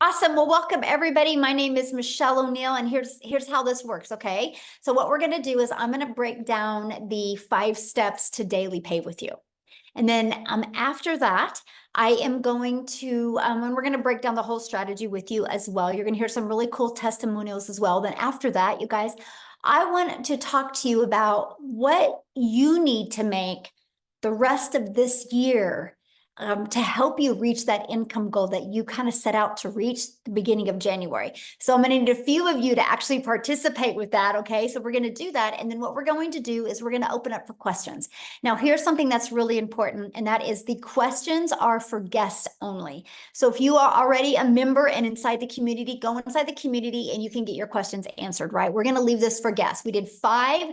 Awesome. Well, welcome everybody. My name is Michelle O'Neill, and here's how this works, okay? So what we're going to do is I'm going to break down the 5 steps to daily pay with you. And then after that, I am going to, and we're going to break down the whole strategy with you as well. You're going to hear some really cool testimonials as well. Then after that, you guys, I want to talk to you about what you need to make the rest of this year to help you reach that income goal that you kind of set out to reach the beginning of January. So I'm going to need a few of you to actually participate with that. Okay. So we're going to do that. And then what we're going to do is we're going to open up for questions. Now, here's something that's really important, and that is the questions are for guests only. So if you are already a member and inside the community, go inside the community and you can get your questions answered, right? We're going to leave this for guests. We did 5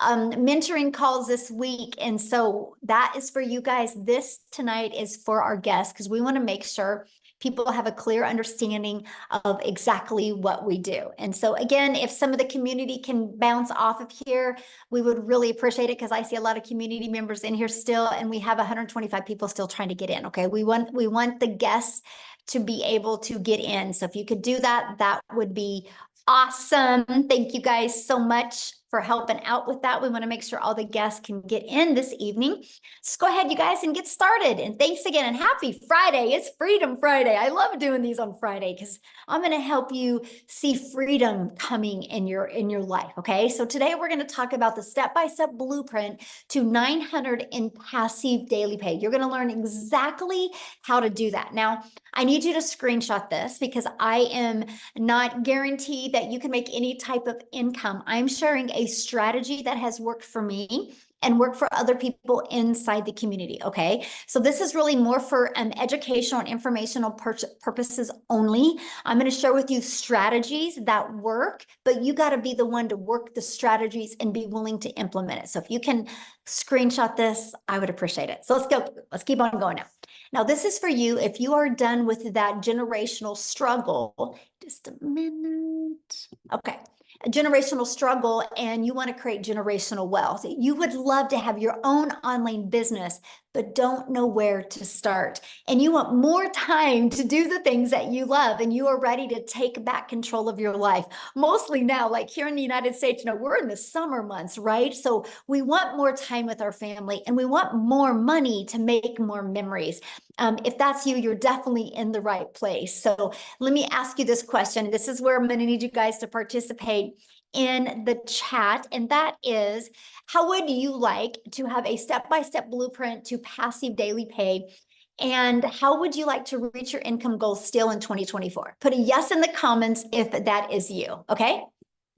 mentoring calls this week. And so that is for you guys. This tonight is for our guests because we want to make sure people have a clear understanding of exactly what we do. And so again, if some of the community can bounce off of here, we would really appreciate it because I see a lot of community members in here still, and we have 125 people still trying to get in. Okay. We want the guests to be able to get in. So if you could do that, that would be awesome. Thank you guys so much for helping out with that. We want to make sure all the guests can get in this evening. So go ahead, you guys, and get started. And thanks again, and happy Friday. It's Freedom Friday. I love doing these on Friday because I'm going to help you see freedom coming in your life. Okay. So today we're going to talk about the step-by-step blueprint to 900 in passive daily pay. You're going to learn exactly how to do that. Now, I need you to screenshot this because I am not guaranteed that you can make any type of income. I'm sharing a strategy that has worked for me and work for other people inside the community. Okay. So this is really more for educational and informational purposes only. I'm going to share with you strategies that work, but you got to be the one to work the strategies and be willing to implement it. So if you can screenshot this, I would appreciate it. So let's go. Let's keep on going now. Now, this is for you if you are done with that generational struggle. Just a minute. Okay. A generational struggle, and you want to create generational wealth. You would love to have your own online business, but don't know where to start. And you want more time to do the things that you love, and you are ready to take back control of your life. Mostly now, like here in the United States, we're in the summer months, right? So we want more time with our family, and we want more money to make more memories. If that's you, you're definitely in the right place. So let me ask you this question. This is where I'm going to need you guys to participate in the chat. And that is, how would you like to have a step-by-step blueprint to passive daily pay? And how would you like to reach your income goals still in 2024? Put a yes in the comments if that is you. Okay.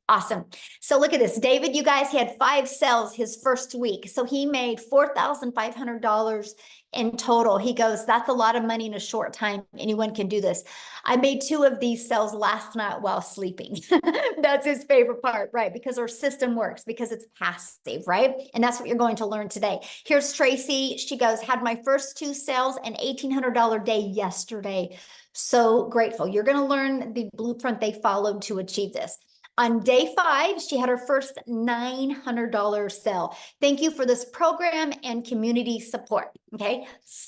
Awesome. So look at this. David, you guys, he had 5 sales his first week. So he made $4,500 in total. He goes, that's a lot of money in a short time. Anyone can do this. I made 2 of these sales last night while sleeping. That's his favorite part, right? Because our system works, because it's passive, right? And that's what you're going to learn today. Here's Tracy. She goes, had my first 2 sales and $1,800 day yesterday. So grateful. You're going to learn the blueprint they followed to achieve this. On day 5, she had her first $900 sale. Thank you for this program and community support. Okay.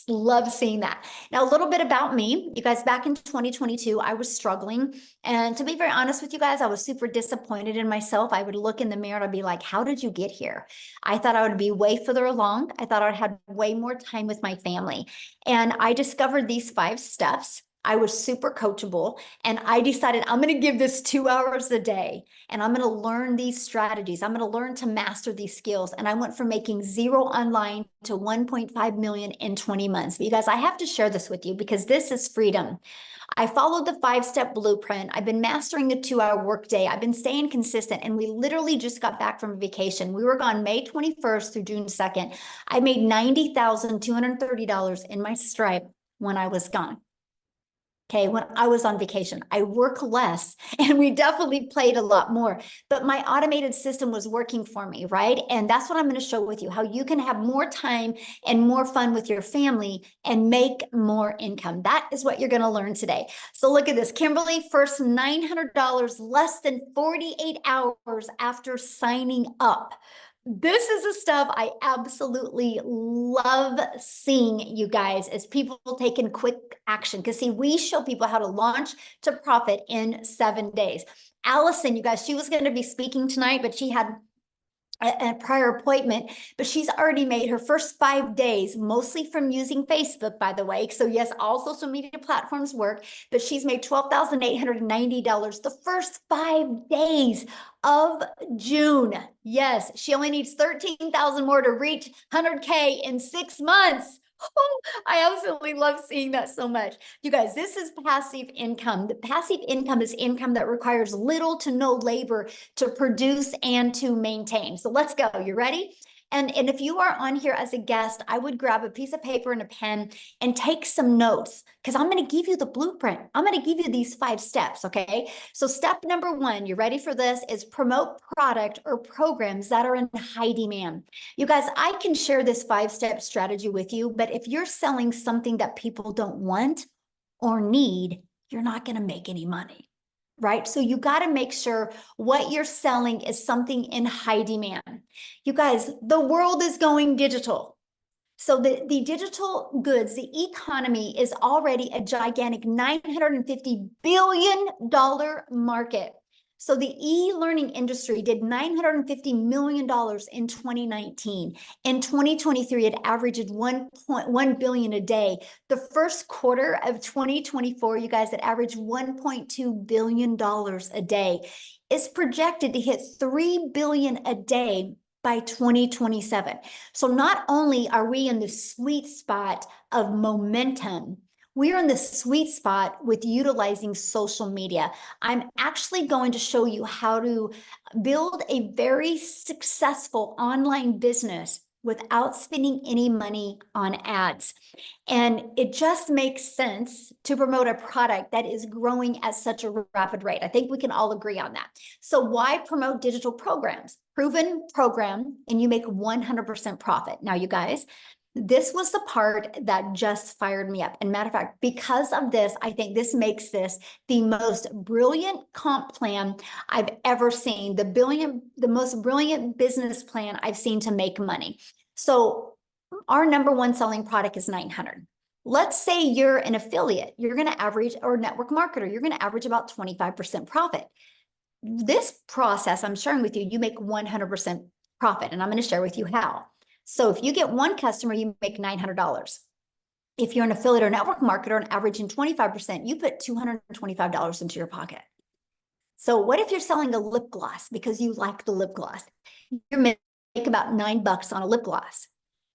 Love seeing that. Now, a little bit about me. You guys, back in 2022, I was struggling. And to be very honest with you guys, I was super disappointed in myself. I would look in the mirror and I'd be like, how did you get here? I thought I would be way further along. I thought I'd have way more time with my family. And I discovered these 5 steps. I was super coachable, and I decided I'm going to give this 2 hours a day, and I'm going to learn these strategies. I'm going to learn to master these skills. And I went from making 0 online to 1.5 million in 20 months. But you guys, I have to share this with you because this is freedom. I followed the 5-step blueprint. I've been mastering the 2-hour workday. I've been staying consistent, and we literally just got back from vacation. We were gone May 21st through June 2nd. I made $90,230 in my Stripe when I was gone. Okay, when I was on vacation, I work less, and we definitely played a lot more, but my automated system was working for me, right? And that's what I'm going to show with you, how you can have more time and more fun with your family and make more income. That is what you're going to learn today. So look at this. Kimberly, first $900 less than 48 hours after signing up. This is the stuff I absolutely love seeing, you guys, as people taking quick action. Because see, we show people how to launch to profit in 7 days. Allison, you guys, she was going to be speaking tonight, but she had a prior appointment, but she's already made her first 5 days, mostly from using Facebook, by the way. So yes, all social media platforms work, but she's made $12,890 the first 5 days of June. Yes, she only needs 13,000 more to reach 100K in 6 months. Oh, I absolutely love seeing that so much. You guys, this is passive income. The passive income is income that requires little to no labor to produce and to maintain. So let's go. You ready? And if you are on here as a guest, I would grab a piece of paper and a pen and take some notes, because I'm going to give you the blueprint. I'm going to give you these 5 steps. Okay. So step number 1, you ready for this, is promote product or programs that are in high demand. You guys, I can share this 5-step strategy with you, but if you're selling something that people don't want or need, you're not going to make any money. Right? So you got to make sure what you're selling is something in high demand. You guys, the world is going digital. So the digital goods, the economy is already a gigantic $950 billion market. So the e-learning industry did $950 million in 2019. In 2023, it averaged 1.1 billion a day. The first quarter of 2024, you guys, it averaged $1.2 billion a day. It's projected to hit 3 billion a day by 2027. So not only are we in the sweet spot of momentum, we're in the sweet spot with utilizing social media. I'm actually going to show you how to build a very successful online business without spending any money on ads. And it just makes sense to promote a product that is growing at such a rapid rate. I think we can all agree on that. So why promote digital programs? Proven program, and you make 100% profit. Now, you guys, this was the part that just fired me up. And matter of fact, because of this, I think this makes this the most brilliant comp plan I've ever seen, the most brilliant business plan I've seen to make money. So our number 1 selling product is 900. Let's say you're an affiliate, you're going to average, or a network marketer, you're going to average about 25% profit. This process I'm sharing with you, you make 100% profit, and I'm going to share with you how. So if you get 1 customer, you make $900. If you're an affiliate or network marketer and averaging 25%, you put $225 into your pocket. So what if you're selling a lip gloss because you like the lip gloss? You make about $9 on a lip gloss.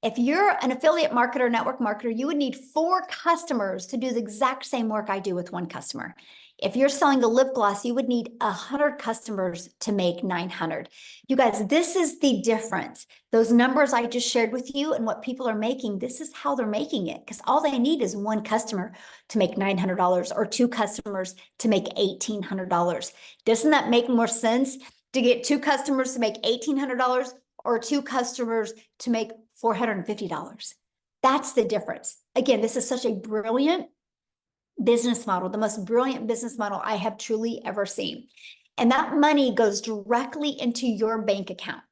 If you're an affiliate marketer, network marketer, you would need 4 customers to do the exact same work I do with 1 customer. If you're selling a lip gloss, you would need 100 customers to make 900. You guys, this is the difference. Those numbers I just shared with you and what people are making, this is how they're making it, because all they need is 1 customer to make $900 or 2 customers to make $1,800. Doesn't that make more sense to get 2 customers to make $1,800 or 2 customers to make $450? That's the difference. Again, this is such a brilliant business model, the most brilliant business model I have truly ever seen. And that money goes directly into your bank account.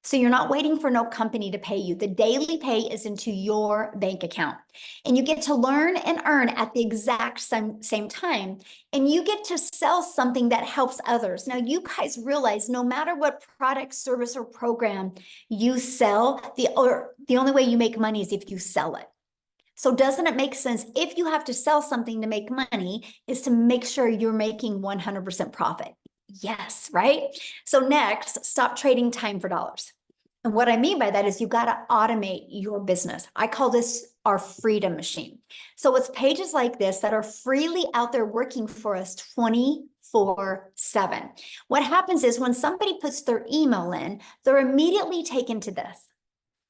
So you're not waiting for no company to pay you. The daily pay is into your bank account. And you get to learn and earn at the exact same time. And you get to sell something that helps others. Now, you guys realize no matter what product, service, or program you sell, the only way you make money is if you sell it. So doesn't it make sense, if you have to sell something to make money, is to make sure you're making 100% profit? Yes, right? So next, stop trading time for dollars. And what I mean by that is you got to automate your business. I call this our freedom machine. So it's pages like this that are freely out there working for us 24/7. What happens is when somebody puts their email in, they're immediately taken to this.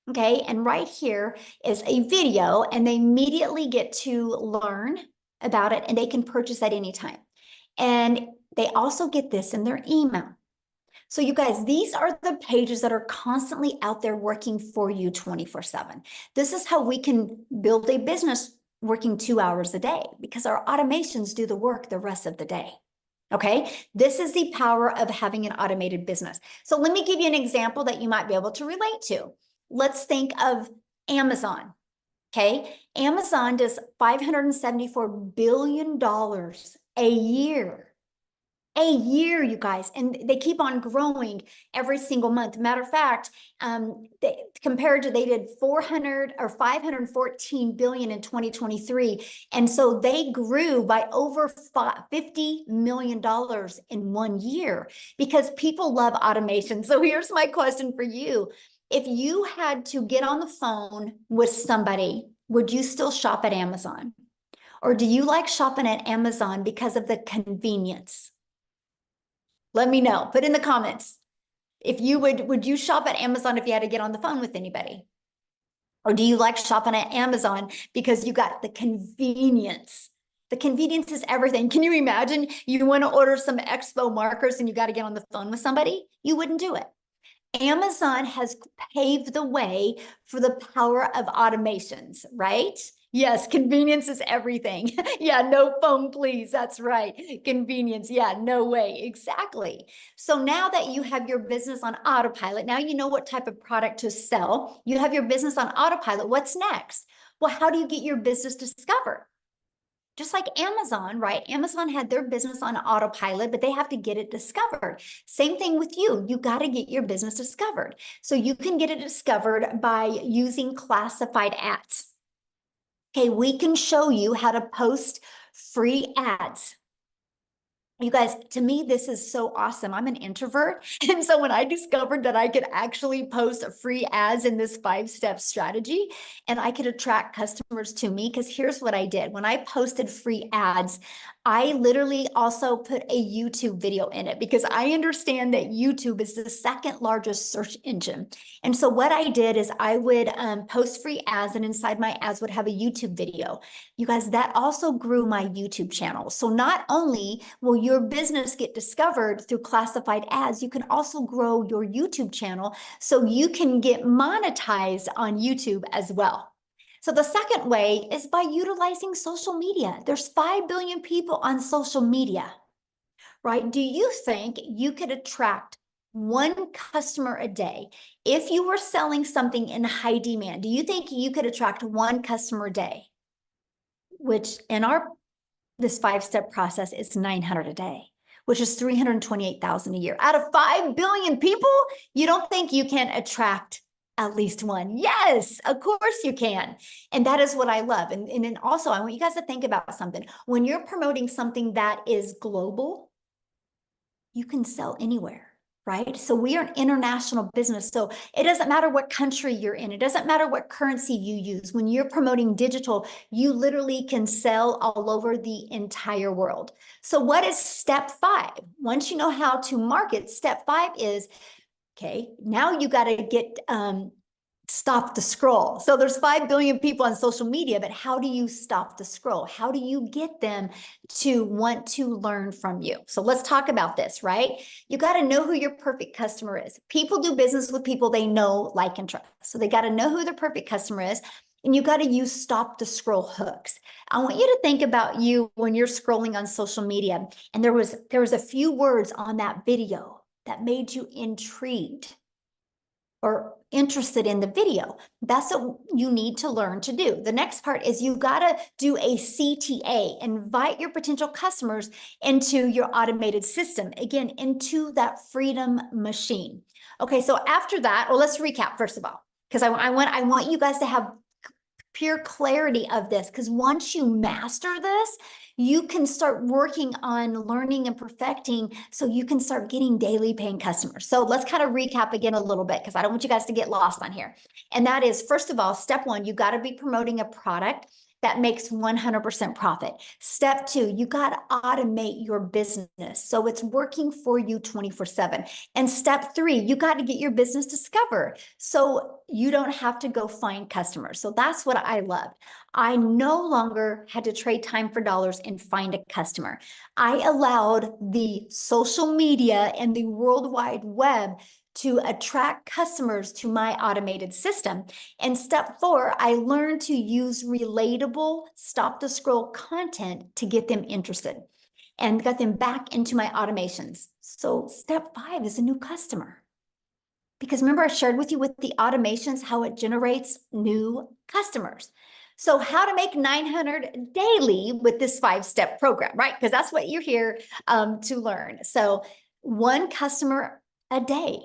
Okay, and right here is a video, and they immediately get to learn about it, and they can purchase at any time. And they also get this in their email. So you guys, these are the pages that are constantly out there working for you 24/7. This is how we can build a business working 2 hours a day, because our automations do the work the rest of the day. Okay, this is the power of having an automated business. So let me give you an example that you might be able to relate to. Let's think of Amazon. Okay, Amazon does $574 billion a year. A year, you guys, and they keep on growing every single month. Matter of fact, they did 400 or 514 billion in 2023, and so they grew by over $50 million in 1 year because people love automation. So here's my question for you: if you had to get on the phone with somebody, would you still shop at Amazon, or do you like shopping at Amazon because of the convenience? Let me know. Put in the comments. If you would you shop at Amazon if you had to get on the phone with anybody? Or do you like shopping at Amazon because you got the convenience? The convenience is everything. Can you imagine you want to order some Expo markers and you got to get on the phone with somebody? You wouldn't do it. Amazon has paved the way for the power of automations, right? Yes, convenience is everything. Yeah, no phone, please. That's right. Convenience. Yeah, no way. Exactly. So now that you have your business on autopilot, now you know what type of product to sell. You have your business on autopilot. What's next? Well, how do you get your business discovered? Just like Amazon, right? Amazon had their business on autopilot, but they have to get it discovered. Same thing with you. You got to get your business discovered. So you can get it discovered by using classified ads. Okay, we can show you how to post free ads. You guys, to me, this is so awesome. I'm an introvert. And so when I discovered that I could actually post free ads in this 5-step strategy and I could attract customers to me, because here's what I did. When I posted free ads, I literally also put a YouTube video in it because I understand that YouTube is the second largest search engine. And so what I did is I would post free ads, and inside my ads would have a YouTube video. You guys, that also grew my YouTube channel. So not only will your business get discovered through classified ads, you can also grow your YouTube channel so you can get monetized on YouTube as well. So the second way is by utilizing social media. There's 5 billion people on social media, right? Do you think you could attract one customer a day? If you were selling something in high demand, do you think you could attract one customer a day? Which in this 5-step process is 900 a day, which is 328,000 a year. Out of 5 billion people, you don't think you can attract at least one? Yes, of course you can. And that is what I love. And then also, I want you guys to think about something. When you're promoting something that is global, you can sell anywhere, right? So we are an international business. So it doesn't matter what country you're in. It doesn't matter what currency you use. When you're promoting digital, you literally can sell all over the entire world. So what is step 5? Once you know how to market, step 5 is, okay, now you got to get stop the scroll. So there's 5 billion people on social media, but how do you stop the scroll? How do you get them to want to learn from you? So let's talk about this, right? You got to know who your perfect customer is. People do business with people they know, like, and trust. So they got to know who their perfect customer is. And you got to use stop the scroll hooks. I want you to think about you when you're scrolling on social media, and there was a few words on that video that made you intrigued or interested in the video. That's what you need to learn to do. The next part is you got to do a CTA, invite your potential customers into your automated system, again, into that freedom machine. Okay, so after that, well, let's recap first of all, because I want you guys to have pure clarity of this, because once you master this, you can start working on learning and perfecting so you can start getting daily paying customers. So let's kind of recap again a little bit, because I don't want you guys to get lost on here. And that is, first of all, step 1, you got to be promoting a product that makes 100% profit. Step 2, you got to automate your business so it's working for you 24/7. And step 3, you got to get your business discovered so you don't have to go find customers. So that's what I loved. I no longer had to trade time for dollars and find a customer. I allowed the social media and the World Wide Web to attract customers to my automated system. And step 4, I learned to use relatable stop the scroll content to get them interested. and got them back into my automations. So step 5 is a new customer. Because remember, I shared with you with the automations how it generates new customers. So how to make 900 daily with this 5-step program, right? Because that's what you're here to learn. So one customer a day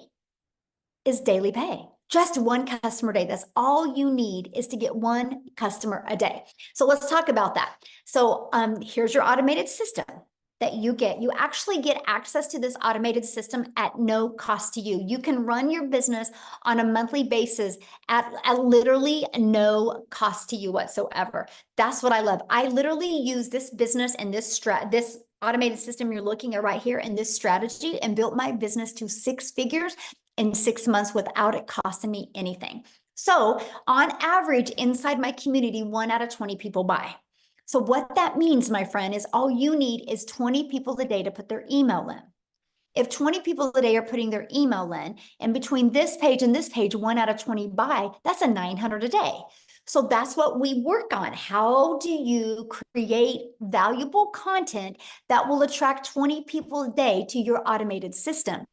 is daily pay. Just one customer a day. That's all you need, is to get one customer a day. So let's talk about that. So here's your automated system that you get. You actually get access to this automated system at no cost to you. You can run your business on a monthly basis at literally no cost to you whatsoever. That's what I love. I literally use this business and this automated system you're looking at right here, and this strategy, and built my business to 6 figures in 6 months without it costing me anything. So on average, inside my community, 1 out of 20 people buy. So what that means, my friend, is all you need is 20 people a day to put their email in. If 20 people a day are putting their email in, and between this page and this page, 1 out of 20 buy, that's a 900 a day. So that's what we work on. How do you create valuable content that will attract 20 people a day to your automated system?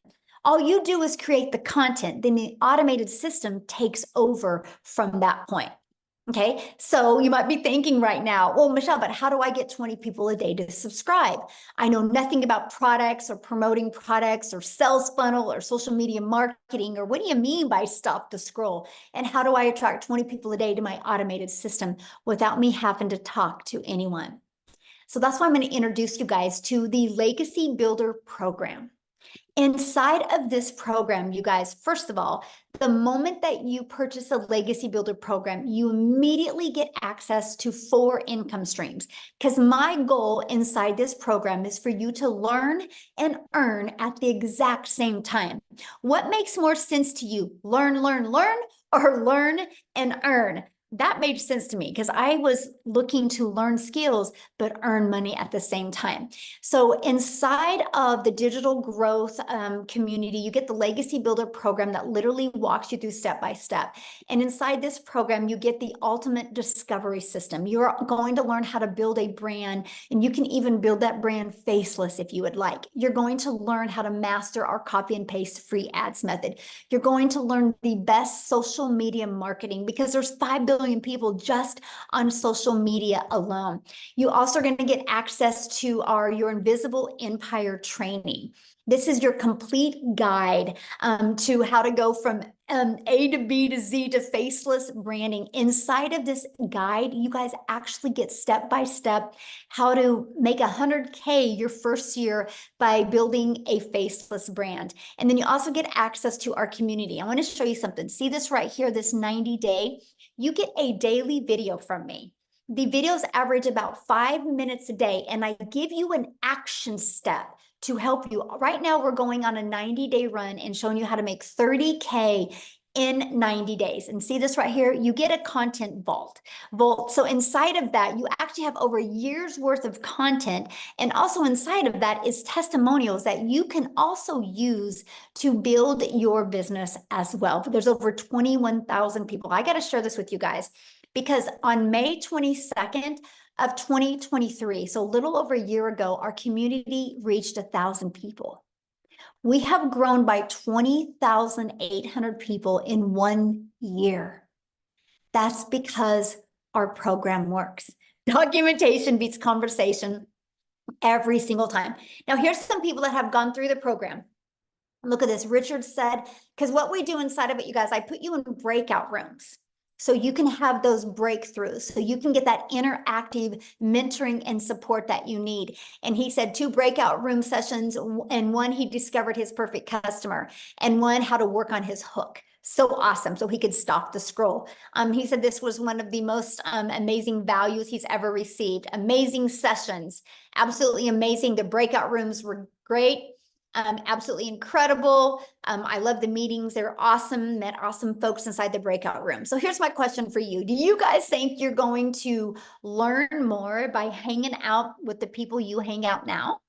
All you do is create the content, then the automated system takes over from that point. Okay, so you might be thinking right now, well, Michelle, but how do I get 20 people a day to subscribe? I know nothing about products or promoting products or sales funnel or social media marketing, or what do you mean by stop the scroll? And how do I attract 20 people a day to my automated system without me having to talk to anyone? So that's why I'm going to introduce you guys to the Legacy Builder program. Inside of this program, you guys, first of all, the moment that you purchase a Legacy Builder program, you immediately get access to 4 income streams. Because my goal inside this program is for you to learn and earn at the exact same time. What makes more sense to you? Learn, or learn and earn? That made sense to me because I was looking to learn skills, but earn money at the same time. So inside of the digital growth community, you get the Legacy Builder program that literally walks you through step by step. And inside this program, you get the ultimate discovery system. You're going to learn how to build a brand, and you can even build that brand faceless if you would like. You're going to learn how to master our copy and paste free ads method. You're going to learn the best social media marketing, because there's 5 billion people just on social media alone. You also are going to get access to your Invisible Empire training. This is your complete guide to how to go from A to B to Z to faceless branding. Inside of this guide, you guys actually get step-by-step how to make 100K your first year by building a faceless brand. And then you also get access to our community. I want to show you something. See this right here, this 90-day? You get a daily video from me. The videos average about 5 minutes a day, and I give you an action step to help you. Right now, we're going on a 90-day run and showing you how to make 30K in 90 days. And see this right here? You get a content vault. So inside of that, you actually have over a year's worth of content. And also inside of that is testimonials that you can also use to build your business as well. There's over 21,000 people. I got to share this with you guys, because on May 22nd of 2023, so a little over a year ago, our community reached 1,000 people. We have grown by 20,800 people in 1 year. That's because our program works. Documentation beats conversation every single time. Now, here's some people that have gone through the program. Look at this. Richard said, because what we do inside of it, you guys, I put you in breakout rooms, so you can have those breakthroughs, so you can get that interactive mentoring and support that you need. And he said 2 breakout room sessions, and 1, he discovered his perfect customer, and 1, how to work on his hook. So awesome. So he could stop the scroll. He said this was one of the most amazing values he's ever received. Amazing sessions. Absolutely amazing. The breakout rooms were great. Absolutely incredible. I love the meetings. They're awesome. Met awesome folks inside the breakout room. So here's my question for you. Do you guys think you're going to learn more by hanging out with the people you hang out now?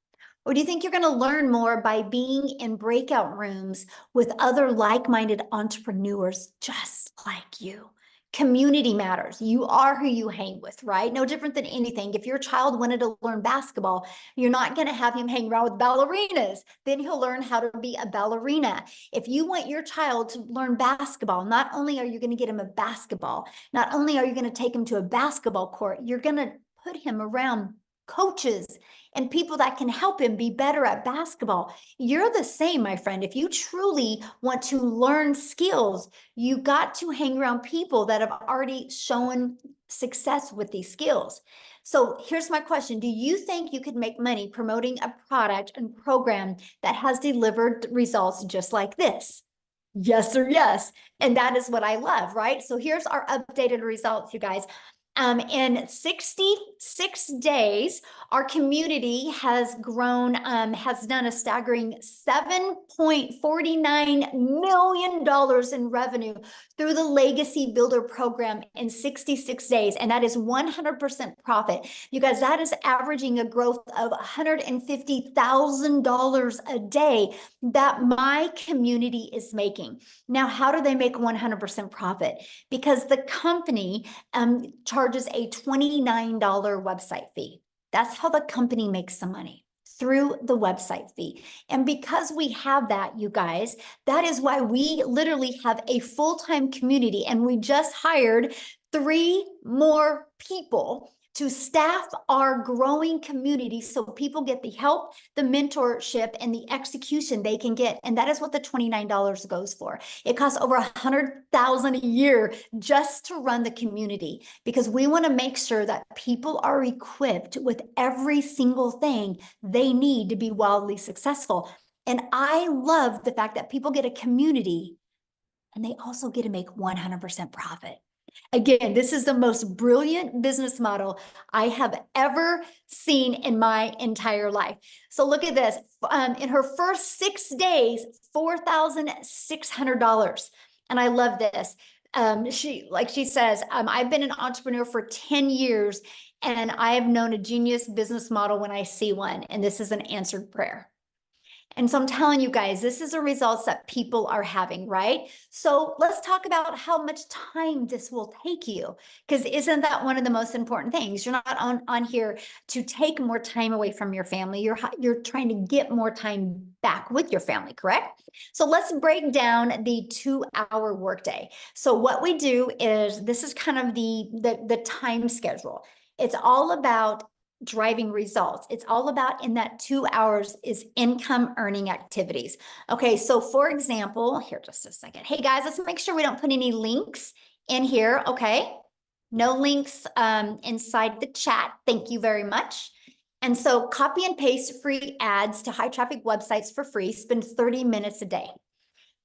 Or do you think you're going to learn more by being in breakout rooms with other like-minded entrepreneurs just like you? Community matters. You are who you hang with, right? No different than anything. If your child wanted to learn basketball, you're not going to have him hang around with ballerinas. Then he'll learn how to be a ballerina. If you want your child to learn basketball, not only are you going to get him a basketball, not only are you going to take him to a basketball court, you're going to put him around coaches and people that can help him be better at basketball. You're the same, my friend. If you truly want to learn skills, you got to hang around people that have already shown success with these skills. So here's my question. Do you think you could make money promoting a product and program that has delivered results just like this? Yes or yes. And that is what I love, right? So here's our updated results, you guys. In 66 days, our community has grown, has done a staggering $7.49 million in revenue through the Legacy Builder program in 66 days. And that is 100% profit. You guys, that is averaging a growth of $150,000 a day that my community is making. Now, how do they make 100% profit? Because the company charges a $29 website fee. That's how the company makes some money, through the website fee. And because we have that, you guys, that is why we literally have a full-time community, and we just hired 3 more people to staff our growing community so people get the help, the mentorship, and the execution they can get. And that is what the $29 goes for. It costs over $100,000 a year just to run the community, because we want to make sure that people are equipped with every single thing they need to be wildly successful. And I love the fact that people get a community and they also get to make 100% profit. Again, this is the most brilliant business model I have ever seen in my entire life. So look at this. In her first 6 days, $4,600. And I love this. She says, I've been an entrepreneur for 10 years, and I have known a genius business model when I see one. And this is an answered prayer. And so I'm telling you guys, this is the results that people are having, right? So let's talk about how much time this will take you, because isn't that one of the most important things? You're not on here to take more time away from your family. You're trying to get more time back with your family, correct? So let's break down the 2-hour workday. So what we do is, this is kind of the time schedule. It's all about driving results. It's all about, in that 2 hours, is income earning activities. Okay, so for example, here, just a second. Hey guys, let's make sure we don't put any links in here, okay? No links inside the chat. Thank you very much. And so copy and paste free ads to high traffic websites for free. Spend 30 minutes a day.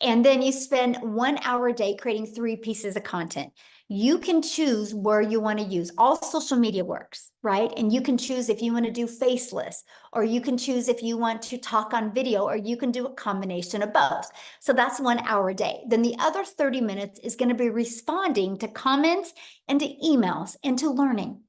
And then you spend 1 hour a day creating 3 pieces of content. You can choose where you want to use. All social media works, right? And you can choose if you want to do faceless, or you can choose if you want to talk on video, or you can do a combination of both. So that's 1 hour a day. Then the other 30 minutes is going to be responding to comments and to emails and to learning.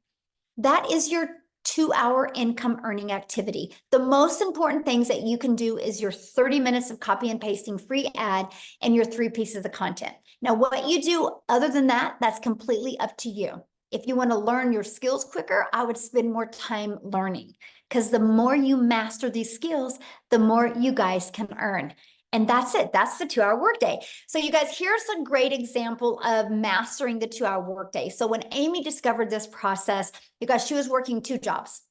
That is your 2-hour income earning activity. The most important things that you can do is your 30 minutes of copy and pasting free ad and your 3 pieces of content. Now, what you do other than that, that's completely up to you. If you want to learn your skills quicker, I would spend more time learning, because the more you master these skills, the more you guys can earn. And that's it. That's the 2-hour workday. So you guys, here's a great example of mastering the 2-hour workday. So when Amy discovered this process, you guys, she was working 2 jobs.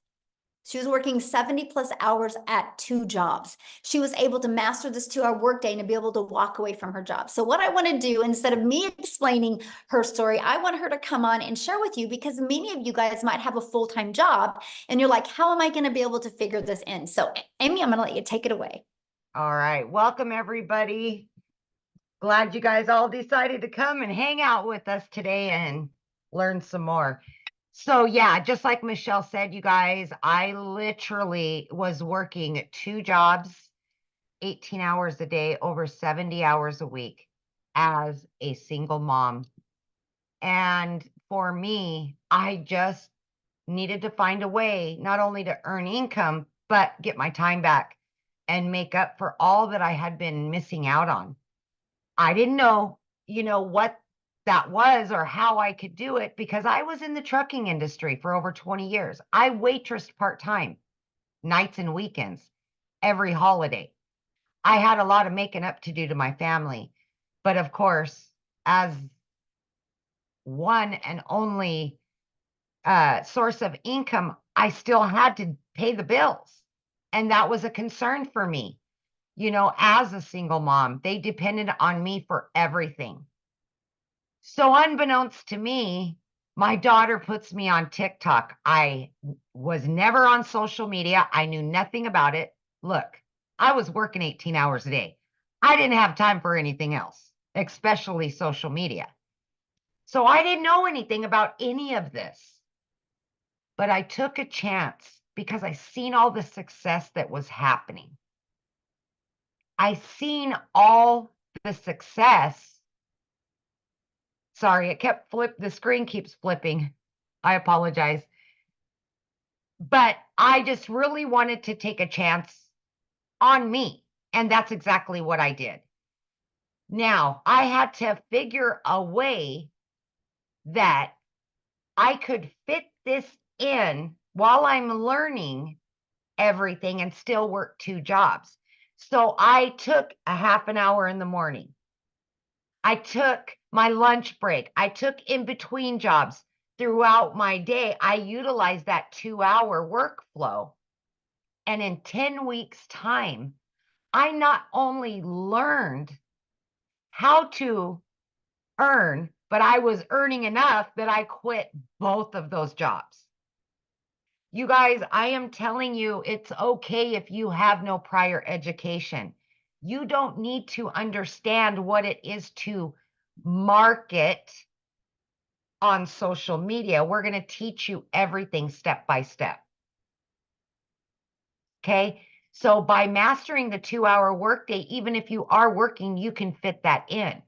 She was working 70 plus hours at 2 jobs. She was able to master this 2-hour workday and to be able to walk away from her job. So what I want to do, instead of me explaining her story, I want her to come on and share with you, because many of you guys might have a full-time job and you're like, how am I going to be able to figure this in? So Amy, I'm going to let you take it away. All right. Welcome, everybody. Glad you guys all decided to come and hang out with us today and learn some more. So yeah, just like Michelle said, you guys, I literally was working 2 jobs, 18 hours a day, over 70 hours a week as a single mom. And for me, I just needed to find a way not only to earn income, but get my time back and make up for all that I had been missing out on. I didn't know, what that was or how I could do it because I was in the trucking industry for over 20 years. I waitressed part-time, nights and weekends, every holiday. I had a lot of making up to do to my family. But of course, as one and only source of income, I still had to pay the bills. And that was a concern for me. You know, as a single mom, they depended on me for everything. So unbeknownst to me, my daughter puts me on TikTok. I was never on social media. I knew nothing about it. Look, I was working 18 hours a day. I didn't have time for anything else, especially social media. So I didn't know anything about any of this. But I took a chance because I seen all the success that was happening. I seen all the success. Sorry, the screen keeps flipping. I apologize. But I just really wanted to take a chance on me. And that's exactly what I did. Now, I had to figure a way that I could fit this in while I'm learning everything and still work 2 jobs. So I took a half an hour in the morning. I took my lunch break. I took in between jobs throughout my day. I utilized that 2-hour workflow. And in 10 weeks' time, I not only learned how to earn, but I was earning enough that I quit both of those jobs. You guys, I am telling you, it's okay if you have no prior education. You don't need to understand what it is to market on social media. We're going to teach you everything step by step. Okay. So by mastering the 2-hour workday, even if you are working, you can fit that in.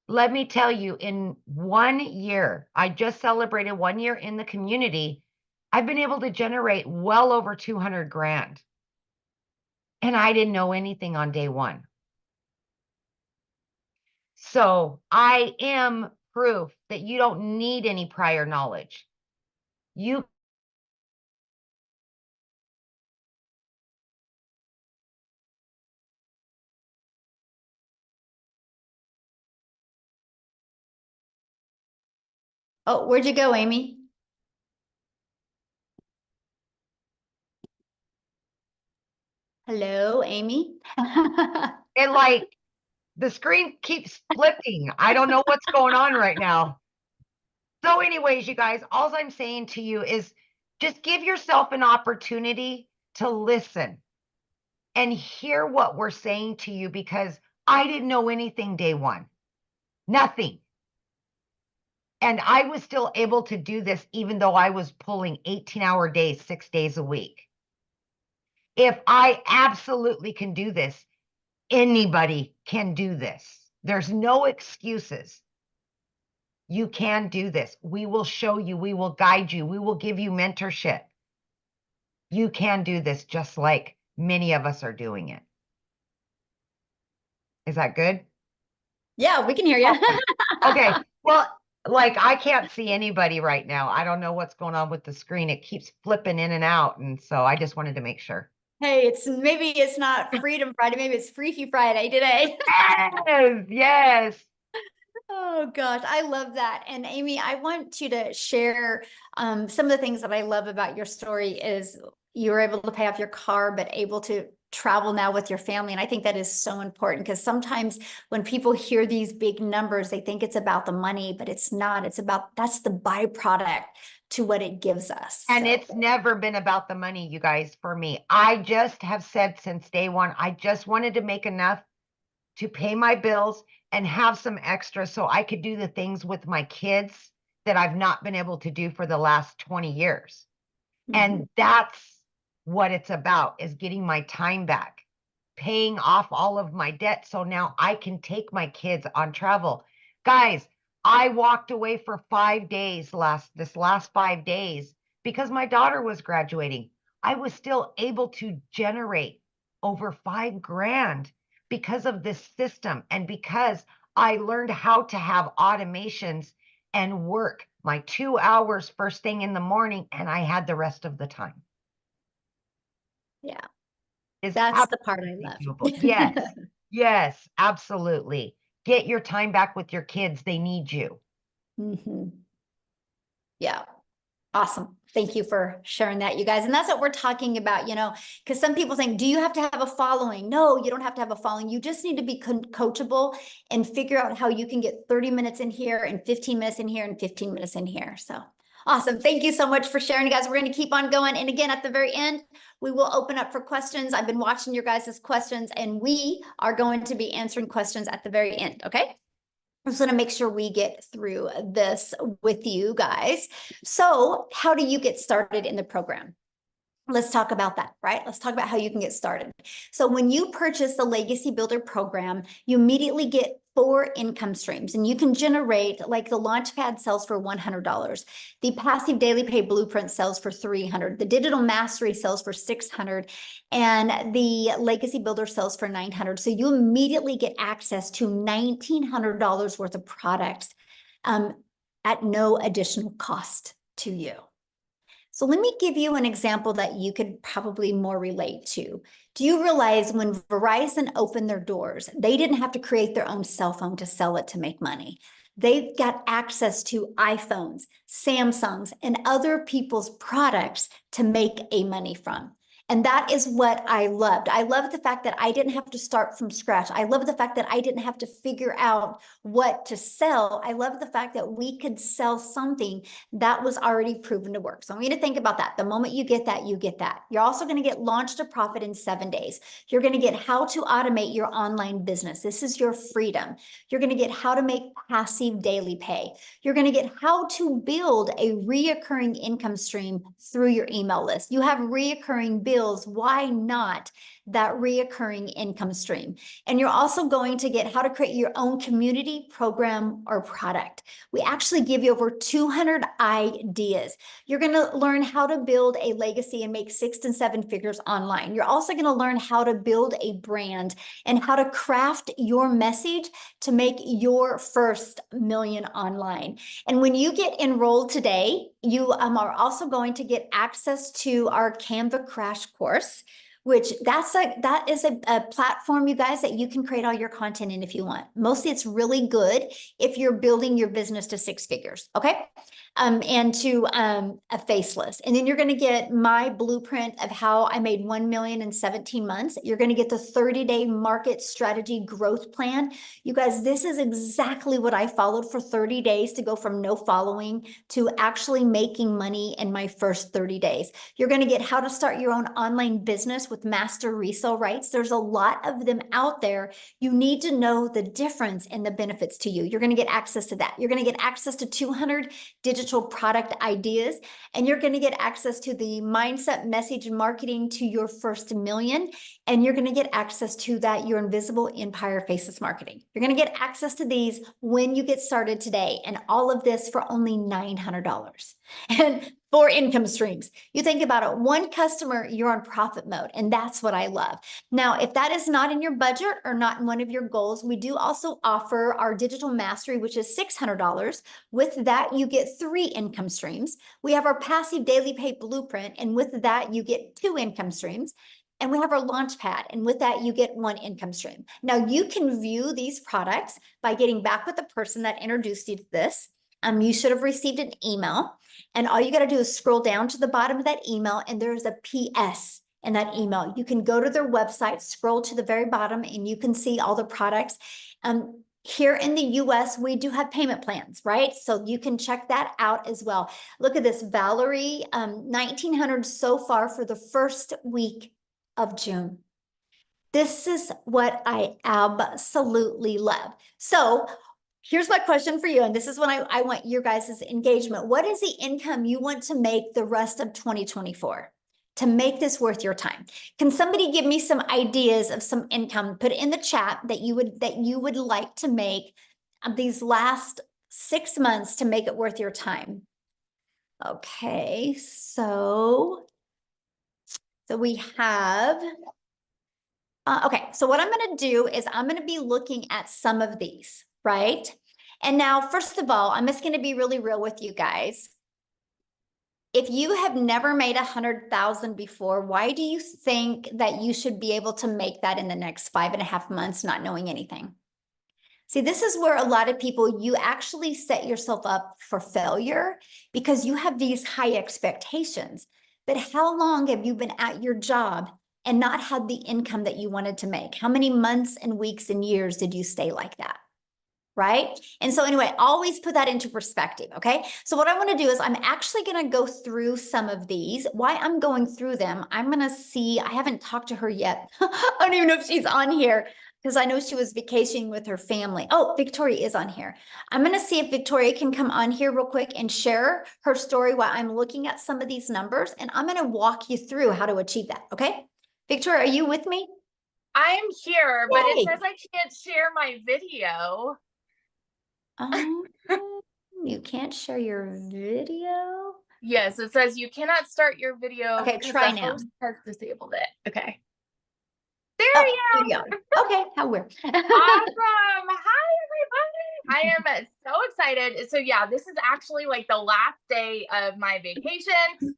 Let me tell you, in 1 year, I just celebrated 1 year in the community. I've been able to generate well over 200 grand. And I didn't know anything on day one. So I am proof that you don't need any prior knowledge. You Oh, where'd you go, Amy? Hello, Amy? and like the screen keeps flipping. I don't know what's going on right now. So anyways, you guys, all I'm saying to you is just give yourself an opportunity to listen and hear what we're saying to you because I didn't know anything day one. Nothing. And I was still able to do this even though I was pulling 18-hour days, 6 days a week. If I absolutely can do this, anybody can do this. There's no excuses. You can do this. We will show you. We will guide you. We will give you mentorship. You can do this just like many of us are doing it. Is that good? Yeah, we can hear you. Okay. Well, like I can't see anybody right now. I don't know what's going on with the screen. It keeps flipping in and out. And so I just wanted to make sure. Hey, maybe it's not Freedom Friday, maybe it's Freaky Friday today. Yes, yes. Oh gosh, I love that. And Amy, I want you to share some of the things that I love about your story is you were able to pay off your car, but able to travel now with your family. And I think that is so important because sometimes when people hear these big numbers, they think it's about the money, but it's not. It's about, that's the byproduct to what it gives us. And So. it's never been about the money, you guys, for me. I just have said since day one, I just wanted to make enough to pay my bills and have some extra so I could do the things with my kids that I've not been able to do for the last 20 years. And that's what it's about, is getting my time back, paying off all of my debt so now I can take my kids on travel. Guys, I walked away for 5 days this last 5 days because my daughter was graduating. I was still able to generate over 5 grand because of this system and because I learned how to have automations and work my 2 hours first thing in the morning, and I had the rest of the time. Yeah, Is that's the part I absolutely love. doable. Yes, yes, absolutely. Get your time back with your kids. They need you. Mhm. Yeah. Awesome. Thank you for sharing that, you guys. And that's what we're talking about, you know, because some people think, do you have to have a following? No, you don't have to have a following. You just need to be coachable and figure out how you can get 30 minutes in here and 15 minutes in here and 15 minutes in here. So awesome. Thank you so much for sharing, guys. We're going to keep on going. And again, at the very end, we will open up for questions. I've been watching your guys' questions, and we are going to be answering questions at the very end. Okay. I just want to make sure we get through this with you guys. So, how do you get started in the program? Let's talk about that, right? Let's talk about how you can get started. So when you purchase the Legacy Builder program, you immediately get 4 income streams, and you can generate, like, the Launchpad sells for $100. The Passive Daily Pay Blueprint sells for $300. The Digital Mastery sells for $600, and the Legacy Builder sells for $900. So you immediately get access to $1,900 worth of products at no additional cost to you. So let me give you an example that you could probably more relate to. Do you realize when Verizon opened their doors, they didn't have to create their own cell phone to sell it to make money? They got access to iPhones, Samsungs, and other people's products to make a money from. And that is what I loved. I loved the fact that I didn't have to start from scratch. I love the fact that I didn't have to figure out what to sell. I love the fact that we could sell something that was already proven to work. So I want you to think about that. The moment you get that, you get that. You're also going to get Launch to Profit in 7 days. You're going to get how to automate your online business. This is your freedom. You're going to get how to make passive daily pay. You're going to get how to build a reoccurring income stream through your email list. You have reoccurring bills. Why not that reoccurring income stream? And you're also going to get how to create your own community, program, or product. We actually give you over 200 ideas. You're going to learn how to build a legacy and make 6 and 7 figures online. You're also going to learn how to build a brand and how to craft your message to make your first million online. And when you get enrolled today, you are also going to get access to our Canva Crash Course, which that is a platform, you guys, that you can create all your content in if you want. Mostly it's really good if you're building your business to 6 figures, okay? And to a faceless. And then you're going to get my blueprint of how I made 1 million in 17 months. You're going to get the 30-day market strategy growth plan. You guys, this is exactly what I followed for 30 days to go from no following to actually making money in my first 30 days. You're going to get how to start your own online business with master resale rights. There's a lot of them out there. You need to know the difference and the benefits to you. You're going to get access to that. You're going to get access to 200 digital product ideas, and you're going to get access to the mindset, message, and marketing to your first million. And you're going to get access to that Your Invisible Empire Faceless Marketing. You're going to get access to these when you get started today, and all of this for only $900. And 4 income streams. You think about it, 1 customer, you're on profit mode, and that's what I love. Now, if that is not in your budget or not in one of your goals, we do also offer our Digital Mastery, which is $600. With that, you get 3 income streams. We have our Passive Daily Pay Blueprint, and with that, you get 2 income streams. And we have our Launchpad, and with that, you get 1 income stream. Now, you can view these products by getting back with the person that introduced you to this. You should have received an email, and all you got to do is scroll down to the bottom of that email, and there's a PS in that email. You can go to their website, scroll to the very bottom, and you can see all the products. Here in the US, we do have payment plans, right? So you can check that out as well. Look at this, Valerie, 1,900 so far for the first week of June. This is what I absolutely love. So here's my question for you, and this is when I want your guys' engagement. What is the income you want to make the rest of 2024 to make this worth your time? Can somebody give me some ideas of some income? Put it in the chat that you would like to make these last 6 months to make it worth your time. Okay, so we have. Okay, so what I'm going to do is I'm going to be looking at some of these. right? And now, first of all, I'm just going to be really real with you guys. If you have never made 100,000 before, why do you think that you should be able to make that in the next 5.5 months, not knowing anything? See, this is where a lot of people, you actually set yourself up for failure because you have these high expectations. But how long have you been at your job and not had the income that you wanted to make? How many months and weeks and years did you stay like that? Right? And so anyway, always put that into perspective, okay? So what I want to do is I'm actually going to go through some of these. Why I'm going through them, I'm going to see, I haven't talked to her yet. I don't even know if she's on here because I know she was vacationing with her family. Oh, Victoria is on here. I'm going to see if Victoria can come on here real quick and share her story while I'm looking at some of these numbers, and I'm going to walk you through how to achieve that, okay? Victoria, are you with me? I'm here, but Yay. it says I can't share my video. Um, you can't share your video? Yes, it says you cannot start your video Okay, because try the now. host has disabled it. Okay. There Oh, you here you are. Okay, how weird. Awesome. Hi, everybody. I am so excited. So yeah, this is actually like the last day of my vacation.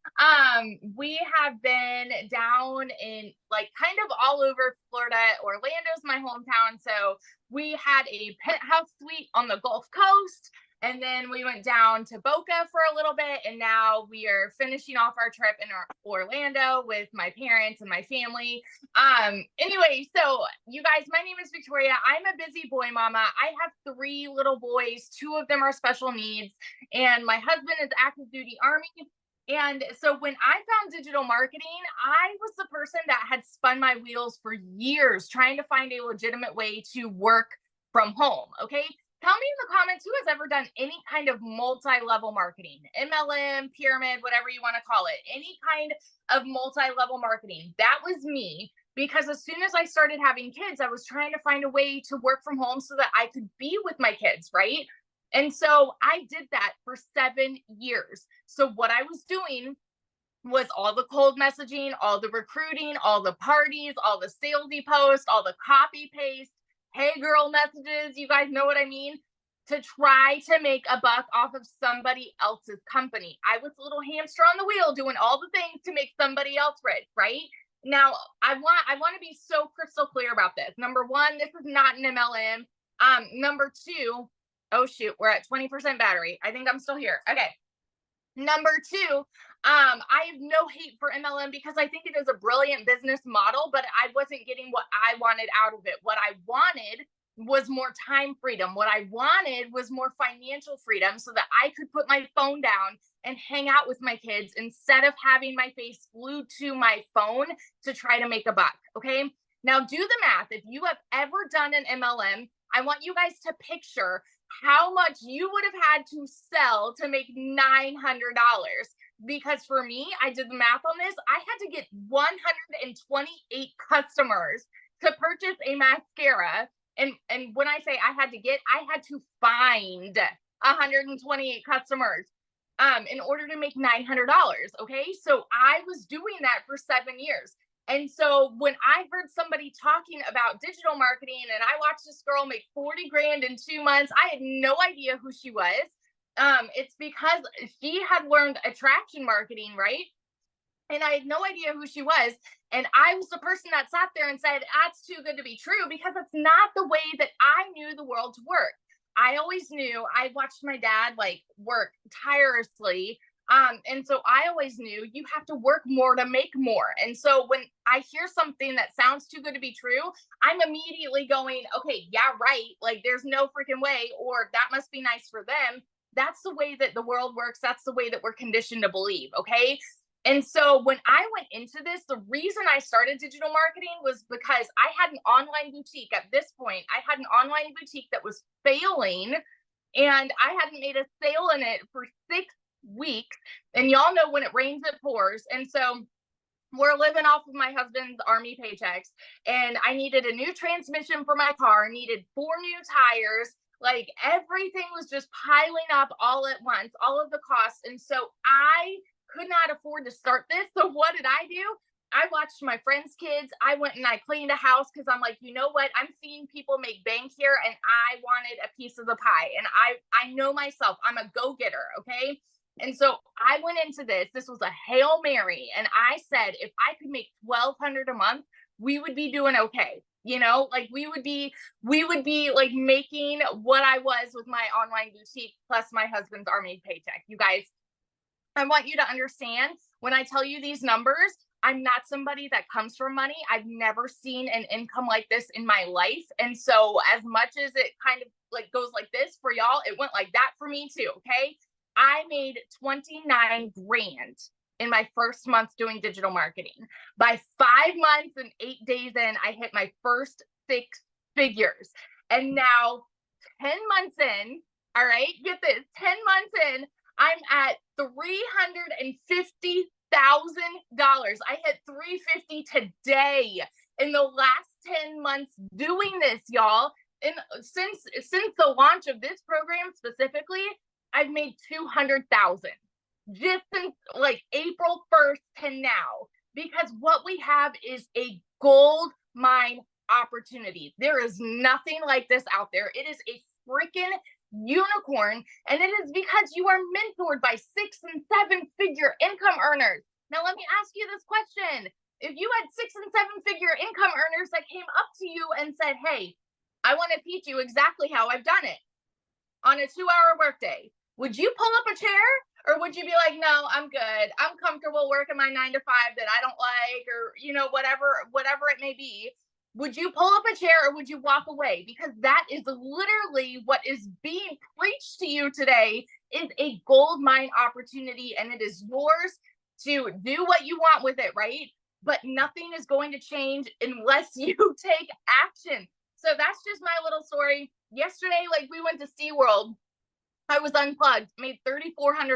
We have been down in like kind of all over Florida. Orlando's my hometown. So we had a penthouse suite on the Gulf Coast. And then we went down to Boca for a little bit. And now we are finishing off our trip in Orlando with my parents and my family. Anyway, so you guys, my name is Victoria. I'm a busy boy mama. I have 3 little boys. 2 of them are special needs, and my husband is active duty Army. And so when I found digital marketing, I was the person that had spun my wheels for years trying to find a legitimate way to work from home. Okay. Tell me in the comments who has ever done any kind of multi-level marketing, MLM, pyramid, whatever you want to call it, any kind of multi-level marketing. That was me, because as soon as I started having kids, I was trying to find a way to work from home so that I could be with my kids, right? And so I did that for 7 years. So what I was doing was all the cold messaging, all the recruiting, all the parties, all the salesy posts, all the copy paste, hey girl messages, you guys know what I mean, to try to make a buck off of somebody else's company. I was a little hamster on the wheel doing all the things to make somebody else rich, right? Now, I want to be so crystal clear about this. Number 1, this is not an MLM. Number 2, oh shoot, we're at 20% battery. I think I'm still here. Okay. Number 2, I have no hate for MLM because I think it is a brilliant business model, but I wasn't getting what I wanted out of it. What I wanted was more time freedom. What I wanted was more financial freedom so that I could put my phone down and hang out with my kids instead of having my face glued to my phone to try to make a buck. Okay. Now do the math. If you have ever done an MLM, I want you guys to picture how much you would have had to sell to make $900. Because for me, I did the math on this. I had to get 128 customers to purchase a mascara. And when I say I had to get, I had to find 128 customers in order to make $900. Okay. So I was doing that for 7 years. And so when I heard somebody talking about digital marketing and I watched this girl make 40 grand in 2 months, I had no idea who she was. It's because she had learned attraction marketing, right? And I had no idea who she was. And I was the person that sat there and said, that's too good to be true, because it's not the way that I knew the world to work. I always knew, I watched my dad like work tirelessly. And so I always knew you have to work more to make more. And so when I hear something that sounds too good to be true, I'm immediately going, okay, yeah, right. Like there's no freaking way, or that must be nice for them. That's the way that the world works. That's the way that we're conditioned to believe. Okay. And so when I went into this, the reason I started digital marketing was because I had an online boutique. At this point, I had an online boutique that was failing, and I hadn't made a sale in it for 6 weeks. And y'all know when it rains, it pours. And so we're living off of my husband's Army paychecks, and I needed a new transmission for my car, needed 4 new tires. Like everything was just piling up all at once, all of the costs. And so I could not afford to start this. So what did I do? I watched my friends' kids. I went and I cleaned a house because I'm like, you know what? I'm seeing people make bank here and I wanted a piece of the pie. And I know myself, I'm a go-getter, okay? And so I went into this. This was a Hail Mary. And I said, if I could make $1,200 a month, we would be doing okay. You know, like we would be like making what I was with my online boutique plus my husband's Army paycheck. You guys, I want you to understand when I tell you these numbers, I'm not somebody that comes from money. I've never seen an income like this in my life. And so as much as it kind of like goes like this for y'all, it went like that for me too. Okay. I made 29 grand in my first month doing digital marketing. By 5 months and 8 days in, I hit my first 6 figures. And now 10 months in, all right, get this, 10 months in, I'm at $350,000. I hit 350 today in the last 10 months doing this, y'all. And since the launch of this program specifically, I've made 200,000 just since like April 1st to now, because what we have is a gold mine opportunity. There is nothing like this out there. It is a freaking unicorn, and it is because you are mentored by 6 and 7 figure income earners. Now let me ask you this question. If you had 6 and 7 figure income earners that came up to you and said, hey, I want to teach you exactly how I've done it on a 2-hour workday, would you pull up a chair, or would you be like, no, I'm good, I'm comfortable working my 9 to 5 that I don't like, or you know, whatever it may be? Would you pull up a chair or would you walk away? Because that is literally what is being preached to you today, is a gold mine opportunity, and it is yours to do what you want with it, right? But nothing is going to change unless you take action. So that's just my little story. Yesterday, like we went to SeaWorld. I was unplugged, made $3,400.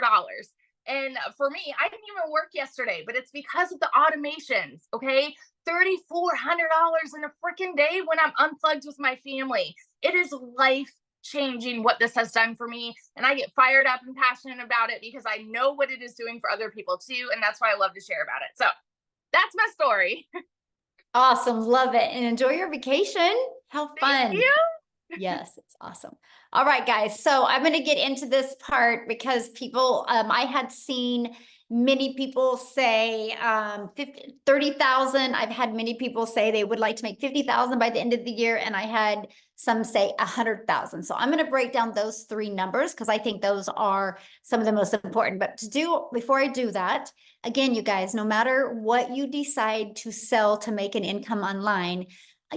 And for me, I didn't even work yesterday, but it's because of the automations, okay? $3,400 in a freaking day when I'm unplugged with my family. It is life changing what this has done for me. And I get fired up and passionate about it because I know what it is doing for other people too. And that's why I love to share about it. So that's my story. Awesome. Love it. And enjoy your vacation. How fun. Thank you. Yes, it's awesome. All right, guys. So I'm going to get into this part because people, I had seen many people say 30,000. I've had many people say they would like to make 50,000 by the end of the year. And I had some say 100,000. So I'm going to break down those 3 numbers because I think those are some of the most important. But before I do that, again, you guys, no matter what you decide to sell to make an income online,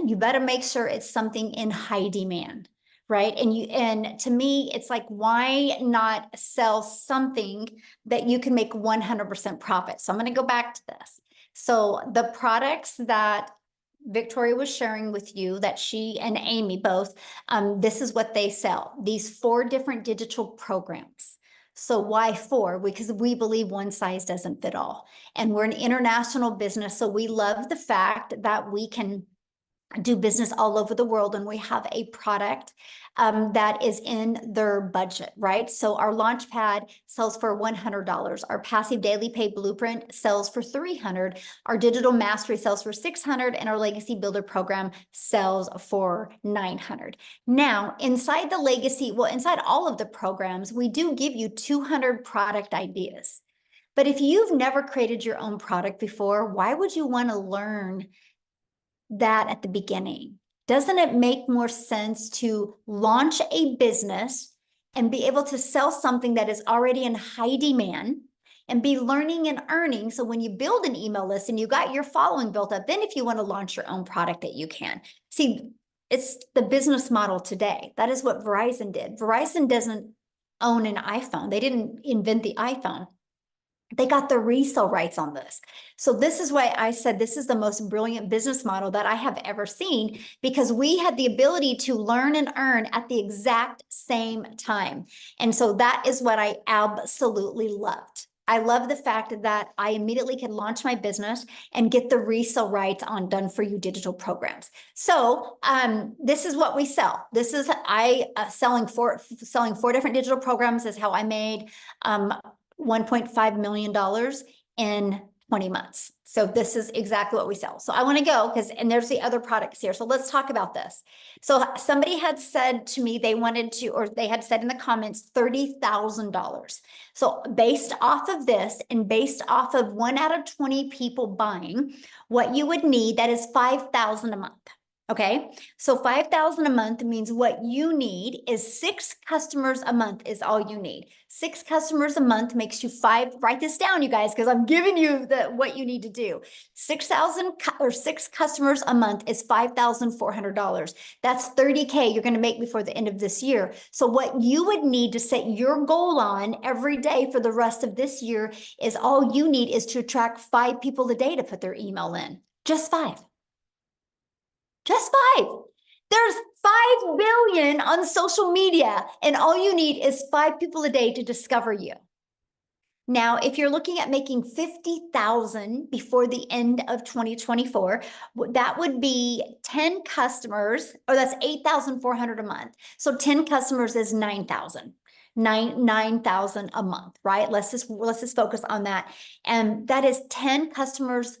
you better make sure it's something in high demand, right? And to me, it's like, why not sell something that you can make 100% profit? So I'm going to go back to this. So the products that Victoria was sharing with you, that she and Amy both, this is what they sell. These 4 different digital programs. So why 4? Because we believe one size doesn't fit all. And we're an international business. So we love the fact that we can do business all over the world, and we have a product that is in their budget, right? So our Launchpad sells for $100. Our Passive Daily Pay Blueprint sells for $300. Our Digital Mastery sells for $600, and our Legacy Builder program sells for $900. Now, inside the Legacy, inside all of the programs, we do give you 200 product ideas. But if you've never created your own product before, why would you want to learn that at the beginning? Doesn't it make more sense to launch a business and be able to sell something that is already in high demand and be learning and earning? So when you build an email list and you got your following built up, then if you want to launch your own product, that you can. See, it's the business model today. That is what Verizon did. Verizon doesn't own an iPhone. They didn't invent the iPhone. They got the resale rights on this. So this is why I said this is the most brilliant business model that I have ever seen, because we had the ability to learn and earn at the exact same time. And so that is what I absolutely loved. I love the fact that I immediately could launch my business and get the resale rights on Done For You digital programs. So this is what we sell. This is selling 4 different digital programs is how I made $1.5 million in 20 months. So this is exactly what we sell. So I want to go and there's the other products here. So let's talk about this. So somebody had said to me, they wanted to, or they had said in the comments, $30,000. So based off of this and based off of 1 out of 20 people buying, what you would need, that is 5,000 a month. Okay, so 5,000 a month means what you need is 6 customers a month is all you need. 6 customers a month makes you 5. Write this down, you guys, because I'm giving you what you need to do. 6,000 or 6 customers a month is $5,400. That's 30K you're going to make before the end of this year. So what you would need to set your goal on every day for the rest of this year is all you need is to attract 5 people a day to put their email in. Just 5. Just 5. There's 5 billion on social media, and all you need is 5 people a day to discover you. Now, if you're looking at making 50,000 before the end of 2024, that would be 10 customers, or that's 8,400 a month. So 10 customers is 9,000. 9,000 a month, right? Let's just focus on that. And that is 10 customers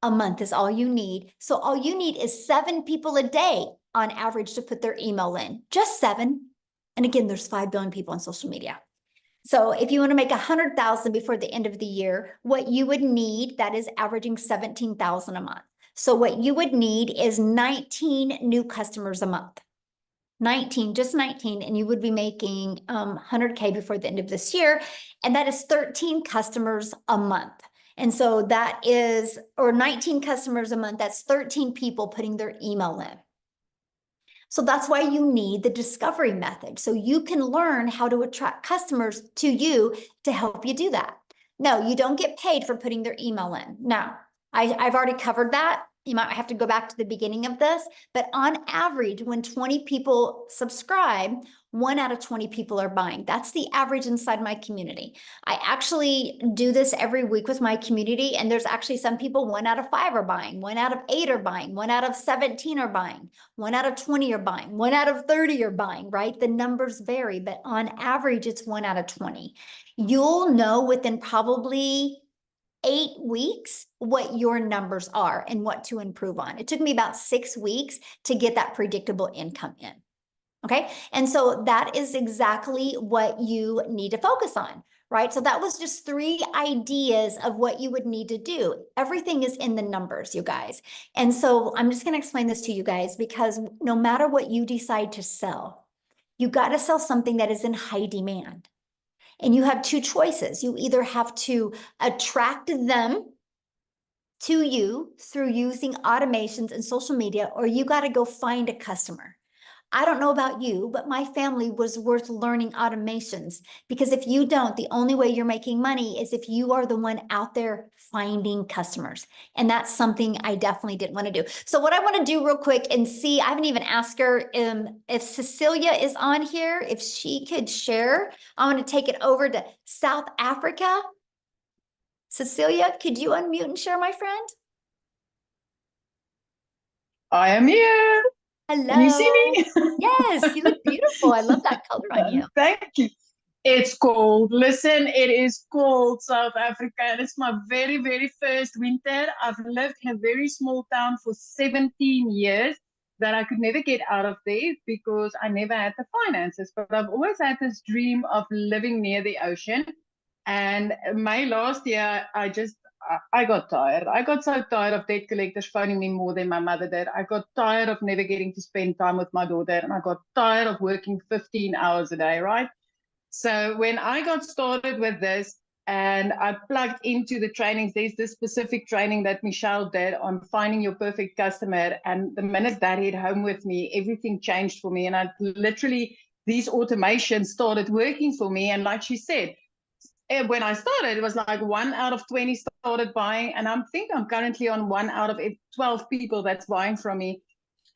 a month is all you need. So all you need is 7 people a day on average to put their email in, just 7. And again, there's 5 billion people on social media. So if you want to make 100,000 before the end of the year, what you would need, that is averaging 17,000 a month. So what you would need is 19 new customers a month. 19, just 19, and you would be making 100K before the end of this year. And that is 13 customers a month. And so that is, or 19 customers a month, that's 13 people putting their email in. So that's why you need the discovery method. So you can learn how to attract customers to you to help you do that. No, you don't get paid for putting their email in. Now, I've already covered that. You might have to go back to the beginning of this, but on average, when 20 people subscribe, 1 out of 20 people are buying. That's the average inside my community. I actually do this every week with my community, and there's actually some people 1 out of 5 are buying, 1 out of 8 are buying, 1 out of 17 are buying, 1 out of 20 are buying, 1 out of 30 are buying, right? The numbers vary, but on average, it's 1 out of 20. You'll know within probably 8 weeks what your numbers are and what to improve on. It took me about 6 weeks to get that predictable income in. Okay. And so that is exactly what you need to focus on, right? So that was just 3 ideas of what you would need to do. Everything is in the numbers, you guys. And so I'm just going to explain this to you guys, because no matter what you decide to sell, you got to sell something that is in high demand. And you have 2 choices. You either have to attract them to you through using automations and social media, or you got to go find a customer. I don't know about you, but my family was worth learning automations, because if you don't, the only way you're making money is if you are the one out there finding customers. And that's something I definitely didn't want to do. So what I want to do real quick and see, I haven't even asked her if Cecilia is on here, if she could share. I want to take it over to South Africa. Cecilia, could you unmute and share, my friend? I am here. Hello. Can you see me? Yes, you look beautiful. I love that color on you. Thank you. It's cold. Listen, it is cold, South Africa, and it's my very, very first winter. I've lived in a very small town for 17 years that I could never get out of there because I never had the finances. But I've always had this dream of living near the ocean. And May last year, I got tired. I got so tired of debt collectors phoning me more than my mother did. I got tired of never getting to spend time with my daughter. And I got tired of working 15 hours a day, right? So when I got started with this and I plugged into the trainings, there's this specific training that Michelle did on finding your perfect customer. And the minute that hit home with me, everything changed for me. And I literally, these automations started working for me. And like she said, when I started, it was like 1 out of 20 started buying. And I think I'm currently on 1 out of 12 people that's buying from me.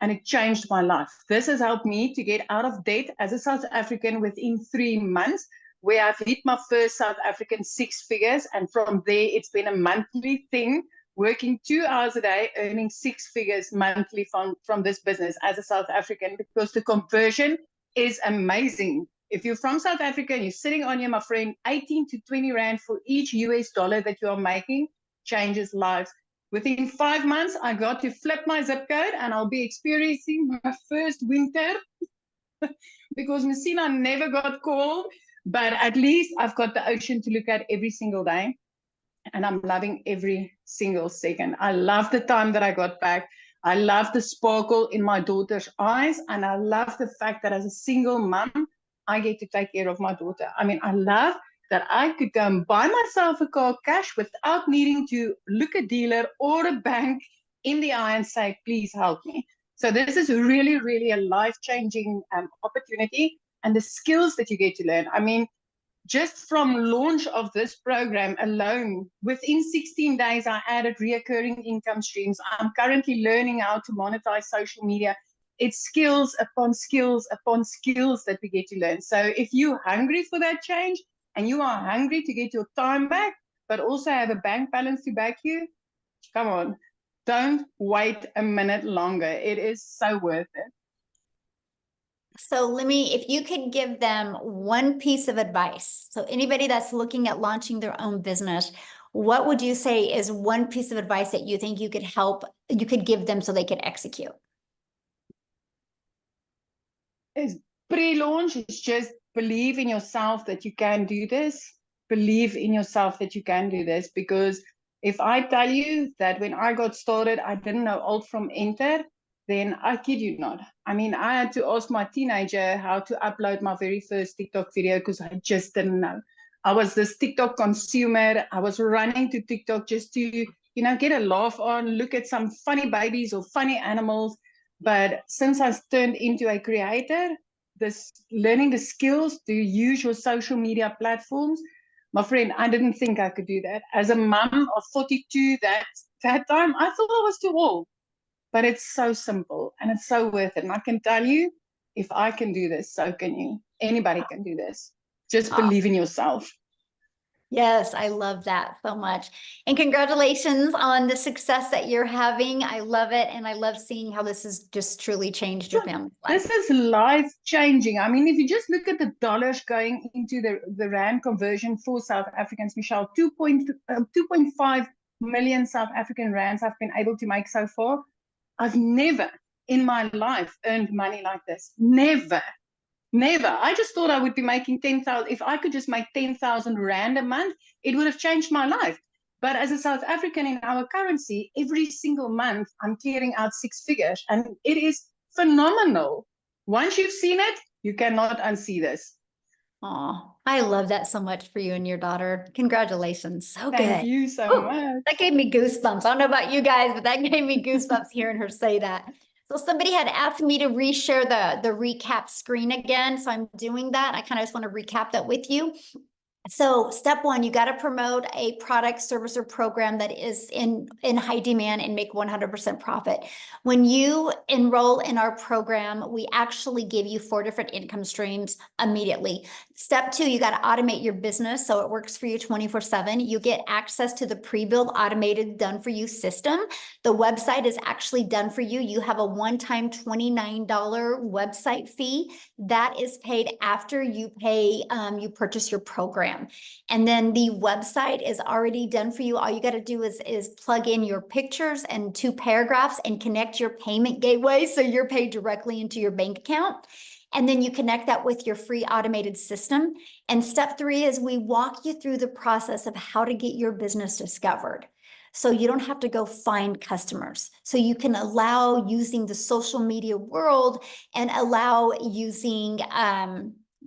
And it changed my life. This has helped me to get out of debt as a South African within 3 months, where I've hit my first South African 6 figures. And from there, it's been a monthly thing, working 2 hours a day, earning 6 figures monthly from this business as a South African, because the conversion is amazing. If you're from South Africa and you're sitting on here, my friend, 18 to 20 Rand for each US dollar that you are making changes lives. Within 5 months, I got to flip my zip code and I'll be experiencing my first winter because Messina never got cold, but at least I've got the ocean to look at every single day. And I'm loving every single second. I love the time that I got back. I love the sparkle in my daughter's eyes. And I love the fact that as a single mom, I get to take care of my daughter. I mean, I love that I could go and buy myself a car cash without needing to look a dealer or a bank in the eye and say, please help me. So this is really, really a life-changing opportunity, and the skills that you get to learn. I mean, just from launch of this program alone, within 16 days, I added reoccurring income streams. I'm currently learning how to monetize social media. It's skills upon skills upon skills that we get to learn. So if you're hungry for that change and you are hungry to get your time back, but also have a bank balance to back you, come on, don't wait a minute longer. It is so worth it. So if you could give them one piece of advice, so anybody that's looking at launching their own business, what would you say is one piece of advice that you think you could give them so they could execute? Is pre-launch is just believe in yourself that you can do this. Believe in yourself that you can do this, because if I tell you that when I got started, I didn't know alt from enter, then I kid you not. I mean, I had to ask my teenager how to upload my very first TikTok video because I just didn't know. I was this TikTok consumer. I was running to TikTok just to, get a laugh on, look at some funny babies or funny animals. But since I turned into a creator, learning the skills to use your social media platforms, my friend, I didn't think I could do that. As a mom of 42 that time, I thought I was too old. But it's so simple and it's so worth it. And I can tell you, if I can do this, so can you. Anybody can do this. Just believe in yourself. Yes, I love that so much. And congratulations on the success that you're having. I love it. And I love seeing how this has just truly changed your family's life. This is life changing. I mean, if you just look at the dollars going into the Rand conversion for South Africans, Michelle, 2.5 million South African Rands I've been able to make so far. I've never in my life earned money like this. Never. I just thought I would be making 10,000. If I could just make 10,000 Rand a month, it would have changed my life. But as a South African in our currency, every single month I'm clearing out 6 figures, and it is phenomenal. Once you've seen it, you cannot unsee this. Oh, I love that so much for you and your daughter. Congratulations. So good. Thank you so much. That gave me goosebumps. I don't know about you guys, but that gave me goosebumps hearing her say that. So somebody had asked me to reshare the recap screen again. So I'm doing that. I kind of just want to recap that with you. So step one, you got to promote a product, service, or program that is in high demand and make 100% profit. When you enroll in our program, we actually give you 4 different income streams immediately. Step 2, you got to automate your business so it works for you 24/7. You get access to the pre-built automated done for you system. The website is actually done for you. You have a one-time $29 website fee that is paid after you you purchase your program. And then the website is already done for you. All you got to do is plug in your pictures and 2 paragraphs and connect your payment gateway so you're paid directly into your bank account. And then you connect that with your free automated system. And step 3 is we walk you through the process of how to get your business discovered. So you don't have to go find customers. So you can allow using the social media world and allow using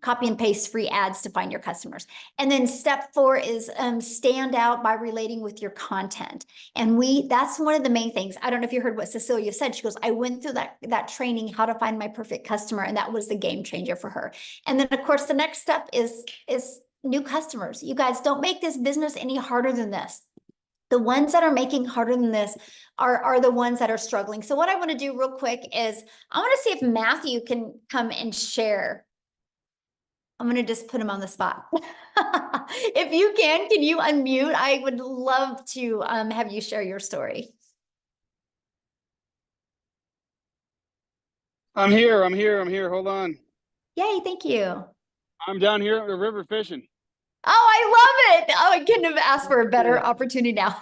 copy and paste free ads to find your customers. And then step 4 is stand out by relating with your content. And that's one of the main things. I don't know if you heard what Cecilia said. She goes, I went through that training, how to find my perfect customer. And that was the game changer for her. And then of course, the next step is new customers. You guys, don't make this business any harder than this. The ones that are making harder than this are the ones that are struggling. So what I want to do real quick is I want to see if Matthew can come and share. I'm going to just put him on the spot. If you can you unmute? I would love to have you share your story. I'm here. Hold on. Yay, thank you. I'm down here at the river fishing. Oh, I love it. Oh, I couldn't have asked for a better opportunity now.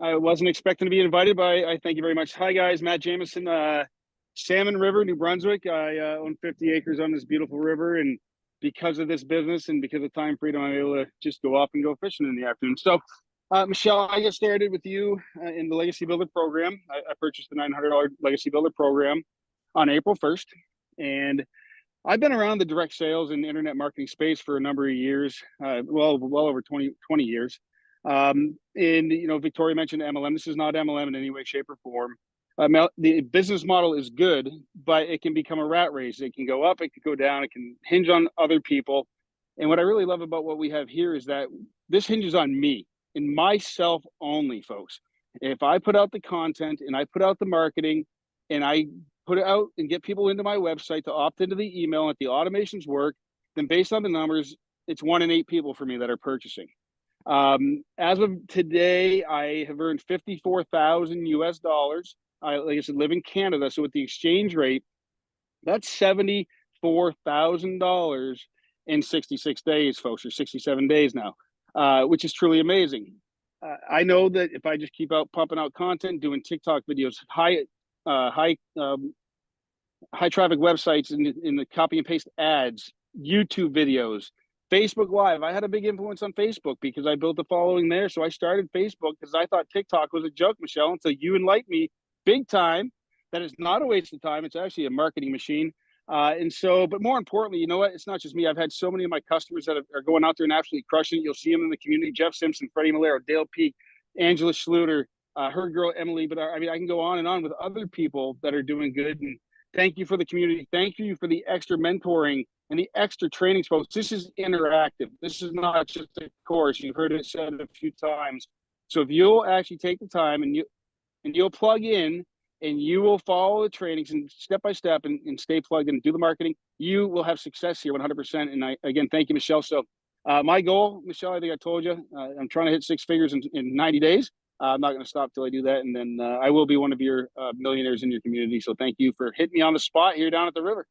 I wasn't expecting to be invited, but I thank you very much. Hi guys, Matt Jameson, Salmon River, New Brunswick. I own 50 acres on this beautiful river, and because of this business and because of time freedom, I'm able to just go off and go fishing in the afternoon. So, Michelle, I got started with you in the Legacy Builder program. I purchased the $900 Legacy Builder program on April 1st, and I've been around the direct sales and internet marketing space for a number of years, well over 20 years. And, you know, Victoria mentioned MLM. This is not MLM in any way, shape, or form. The business model is good, but it can become a rat race. It can go up, it can go down, it can hinge on other people. And what I really love about what we have here is that this hinges on me and myself only, folks. If I put out the content and I put out the marketing and I put it out and get people into my website to opt into the email and if the automations work, then based on the numbers, it's 1 in 8 people for me that are purchasing. As of today, I have earned 54,000 US dollars. Like I said, live in Canada. So with the exchange rate, that's $74,000 in 66 days, folks, or 67 days now, which is truly amazing. I know that if I just keep out pumping out content, doing TikTok videos, high traffic websites in the copy and paste ads, YouTube videos, Facebook Live. I had a big influence on Facebook because I built a following there. So I started Facebook because I thought TikTok was a joke, Michelle, until you enlightened me big time that it's not a waste of time. It's actually a marketing machine. And so, but more importantly, you know what? It's not just me. I've had so many of my customers that are going out there and absolutely crushing it. You'll see them in the community: Jeff Simpson, Freddie Malero, Dale Peak, Angela Schluter, her girl Emily. But I mean, I can go on and on with other people that are doing good. And thank you for the community. Thank you for the extra mentoring and the extra training, folks. This is interactive. This is not just a course. You've heard it said a few times. So if you'll actually take the time and you'll plug in and you will follow the trainings and step by step and stay plugged in and do the marketing, you will have success here 100%. And I, again, thank you, Michelle. So my goal, Michelle, I think I told you, I'm trying to hit 6 figures in 90 days. I'm not going to stop till I do that. And then I will be one of your millionaires in your community. So thank you for hitting me on the spot here down at the river.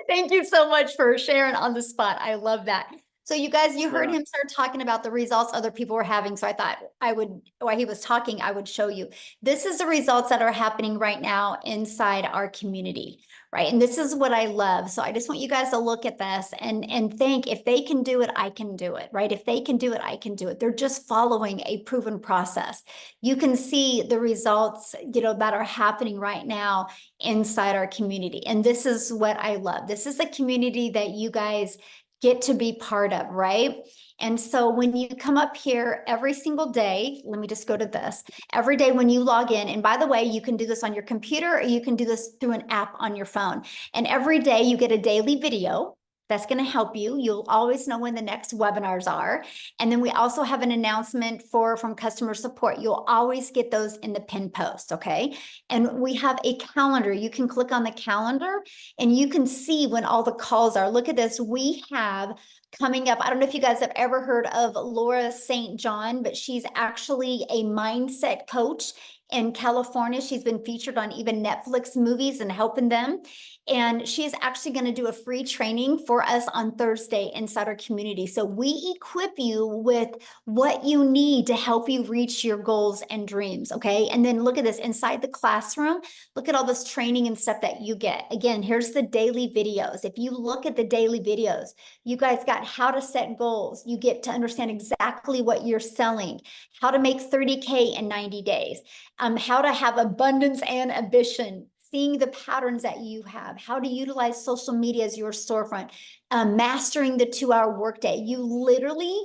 Thank you so much for sharing on the spot. I love that. So you guys, you heard him start talking about the results other people were having. So I thought I would, while he was talking, I would show you. This is the results that are happening right now inside our community, right? And this is what I love. So I just want you guys to look at this and think, if they can do it, I can do it, right? If they can do it, I can do it. They're just following a proven process. You can see the results, you know, that are happening right now inside our community. And this is what I love. This is a community that you guys get to be part of, right? And so when you come up here every single day, let me just go to this, every day when you log in, and by the way, you can do this on your computer or you can do this through an app on your phone. And every day you get a daily video that's going to help you. You'll always know when the next webinars are. And then we also have an announcement from customer support. You'll always get those in the pin post, okay? And we have a calendar. You can click on the calendar and you can see when all the calls are. Look at this. We have coming up, I don't know if you guys have ever heard of Laura St. John, but she's actually a mindset coach in California. She's been featured on even Netflix movies and helping them. And she is actually going to do a free training for us on Thursday inside our community. So we equip you with what you need to help you reach your goals and dreams. Okay. And then look at this inside the classroom. Look at all this training and stuff that you get. Again, here's the daily videos. If you look at the daily videos, you guys got how to set goals. You get to understand exactly what you're selling, how to make 30K in 90 days, how to have abundance and ambition, seeing the patterns that you have, how to utilize social media as your storefront, mastering the 2-hour workday. You literally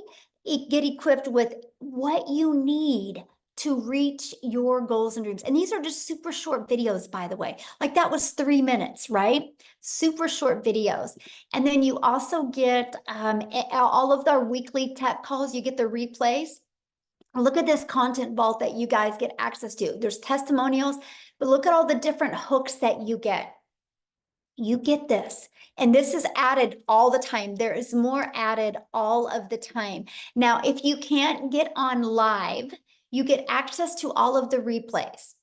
get equipped with what you need to reach your goals and dreams. And these are just super short videos, by the way. Like that was 3 minutes, right? Super short videos. And then you also get all of our weekly tech calls. You get the replays. Look at this content vault that you guys get access to. There's testimonials, but look at all the different hooks that you get. You get this, and this is added all the time. There is more added all of the time. Now, if you can't get on live, you get access to all of the replays.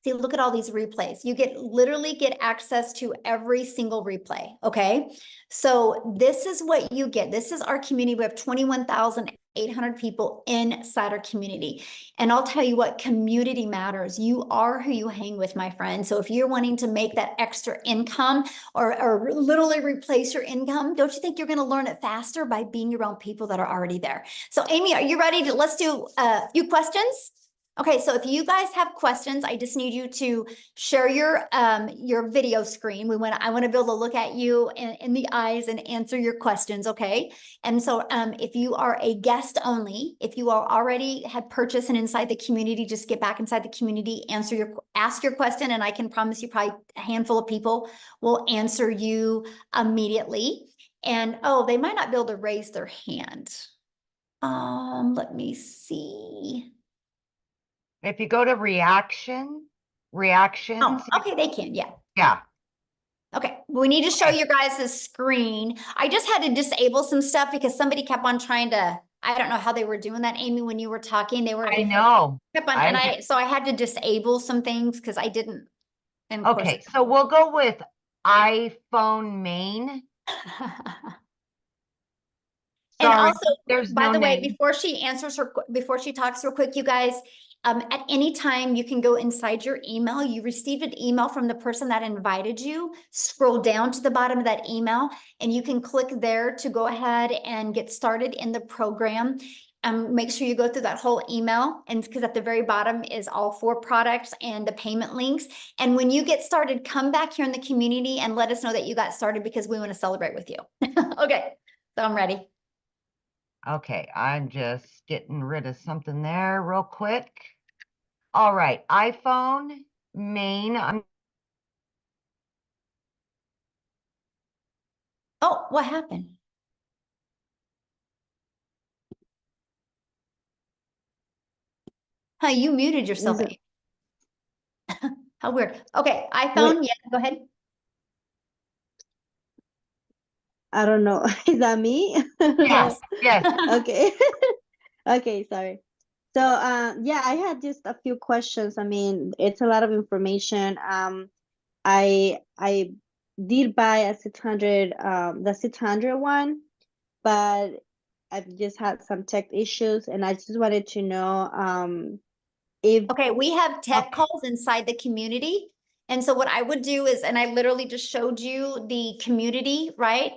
See, look at all these replays. You literally get access to every single replay, okay? So this is what you get. This is our community. We have 21,000 800 people inside our community. And I'll tell you what, community matters. You are who you hang with, my friend. So if you're wanting to make that extra income or literally replace your income, don't you think you're going to learn it faster by being around people that are already there? So Amy, are you ready to, let's do a few questions? Okay, so if you guys have questions, I just need you to share your video screen. I want to be able to look at you in the eyes and answer your questions, okay? And so if you are a guest only, if you are already had purchased and inside the community, just get back inside the community, ask your question, and I can promise you probably a handful of people will answer you immediately. And oh, they might not be able to raise their hand. Let me see. If you go to reactions. Oh, okay, they can, yeah. Yeah. Okay, we need to show you guys the screen. I just had to disable some stuff because somebody kept on trying to, I don't know how they were doing that, Amy, when you were talking, they were. I know. Kept on, so I had to disable some things because I didn't. And of Okay, so we'll go with iPhone main. And Sorry, also, there's by no the way, name. before she talks real quick, you guys, at any time you can go inside your email. You received an email from the person that invited you. Scroll down to the bottom of that email, and you can click there to go ahead and get started in the program. Make sure you go through that whole email, and because at the very bottom is all 4 products and the payment links. And when you get started, come back here in the community and let us know that you got started because we want to celebrate with you. Okay, so I'm ready. Okay, I'm just getting rid of something there real quick. All right, iPhone main. Oh, what happened? Huh, you muted yourself. Is How weird. Okay, iPhone, yeah, go ahead. I don't know. Is that me? Yes, yes. Okay. Okay, sorry. So, yeah, I had just a few questions. I mean, it's a lot of information. I did buy a 600, the 600 one, but I've just had some tech issues, and I just wanted to know, if Okay, we have tech calls inside the community. And so what I would do is, and I literally just showed you the community, right?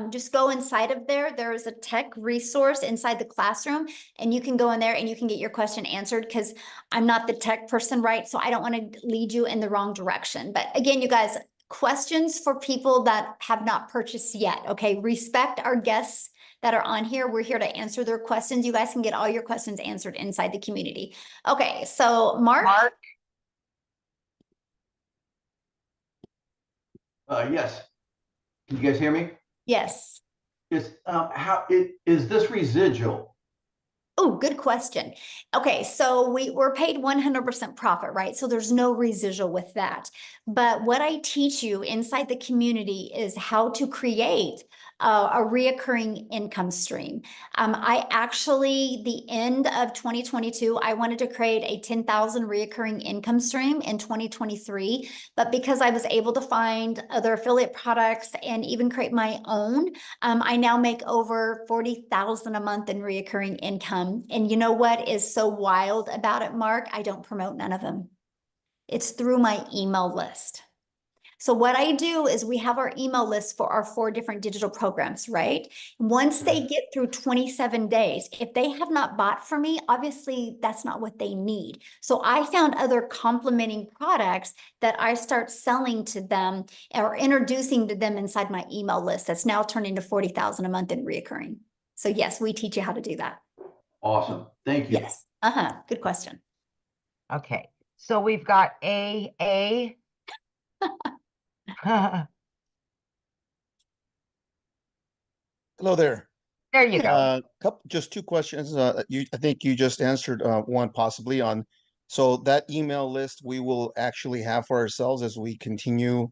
Just go inside of there. There is a tech resource inside the classroom, and you can go in there and you can get your question answered because I'm not the tech person, right? So I don't want to lead you in the wrong direction. But again, you guys, questions for people that have not purchased yet. Okay, respect our guests that are on here. We're here to answer their questions. You guys can get all your questions answered inside the community. Okay, so Mark? Yes. Can you guys hear me? Yes. Is is this residual? Oh, good question. Okay, so we're paid 100% profit, right? So there's no residual with that. But what I teach you inside the community is how to create a reoccurring income stream. I actually, the end of 2022, I wanted to create a 10,000 reoccurring income stream in 2023. But because I was able to find other affiliate products and even create my own, I now make over 40,000 a month in reoccurring income. And you know what is so wild about it, Mark? I don't promote none of them. It's through my email list. So what I do is we have our email list for our 4 different digital programs, right? Once they get through 27 days, if they have not bought from me, obviously that's not what they need. So I found other complementing products that I start selling to them or introducing to them inside my email list that's now turned into 40,000 a month in reoccurring. So yes, we teach you how to do that. Awesome. Thank you. Yes. Good question. Okay, so we've got AA. Hello there. There you go. Just 2 questions. I think you just answered one possibly on. So that email list we will actually have for ourselves as we continue,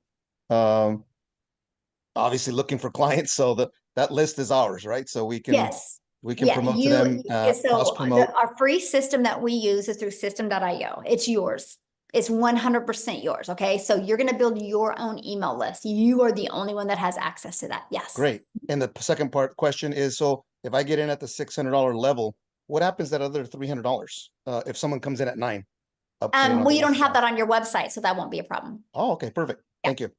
obviously looking for clients. So that list is ours, right? So we can Yes. promote to them. Cross promote. Our free system that we use is through system.io. It's yours. It's 100% yours. Okay. So you're going to build your own email list. You are the only one that has access to that. Yes. Great. And the second question is, so if I get in at the $600 level, what happens that other $300? If someone comes in at 9? Well, you don't have that on your website, so that won't be a problem. Oh, okay, perfect. Yeah. Thank you.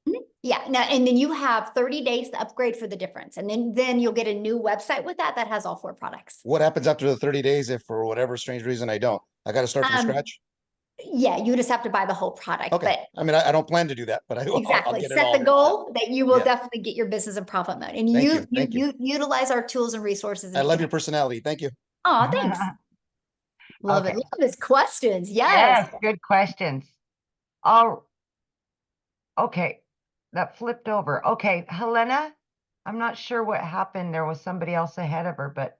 Yeah, now, and then you have 30 days to upgrade for the difference. And then you'll get a new website with that has all 4 products. What happens after the 30 days if for whatever strange reason I don't? I got to start from scratch? Yeah, you just have to buy the whole product, Okay. but I mean, I don't plan to do that, but I'll exactly, get it set all. the goal that you will Yeah. definitely get your business in profit mode. And Thank you. you utilize our tools and resources. I love your personality. Thank you. Oh, thanks. Love it. Okay. Love his questions. Yes, Yes. good questions. Oh, okay, that flipped over. Okay, Helena, I'm not sure what happened. There was somebody else ahead of her, but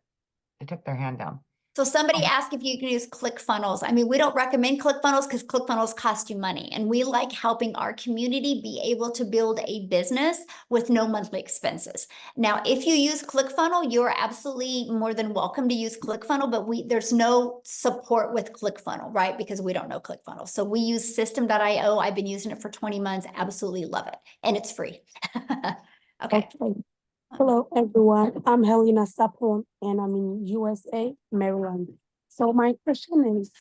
they took their hand down. So somebody asked if you can use ClickFunnels. I mean, we don't recommend ClickFunnels because ClickFunnels cost you money, and we like helping our community be able to build a business with no monthly expenses. Now, if you use ClickFunnels, you're absolutely more than welcome to use ClickFunnels, but there's no support with ClickFunnels, right? Because we don't know ClickFunnels. So we use System.io. I've been using it for 20 months. Absolutely love it. And it's free. Okay. Hello, everyone. I'm Helena Sapon, and I'm in USA, Maryland. So my question is,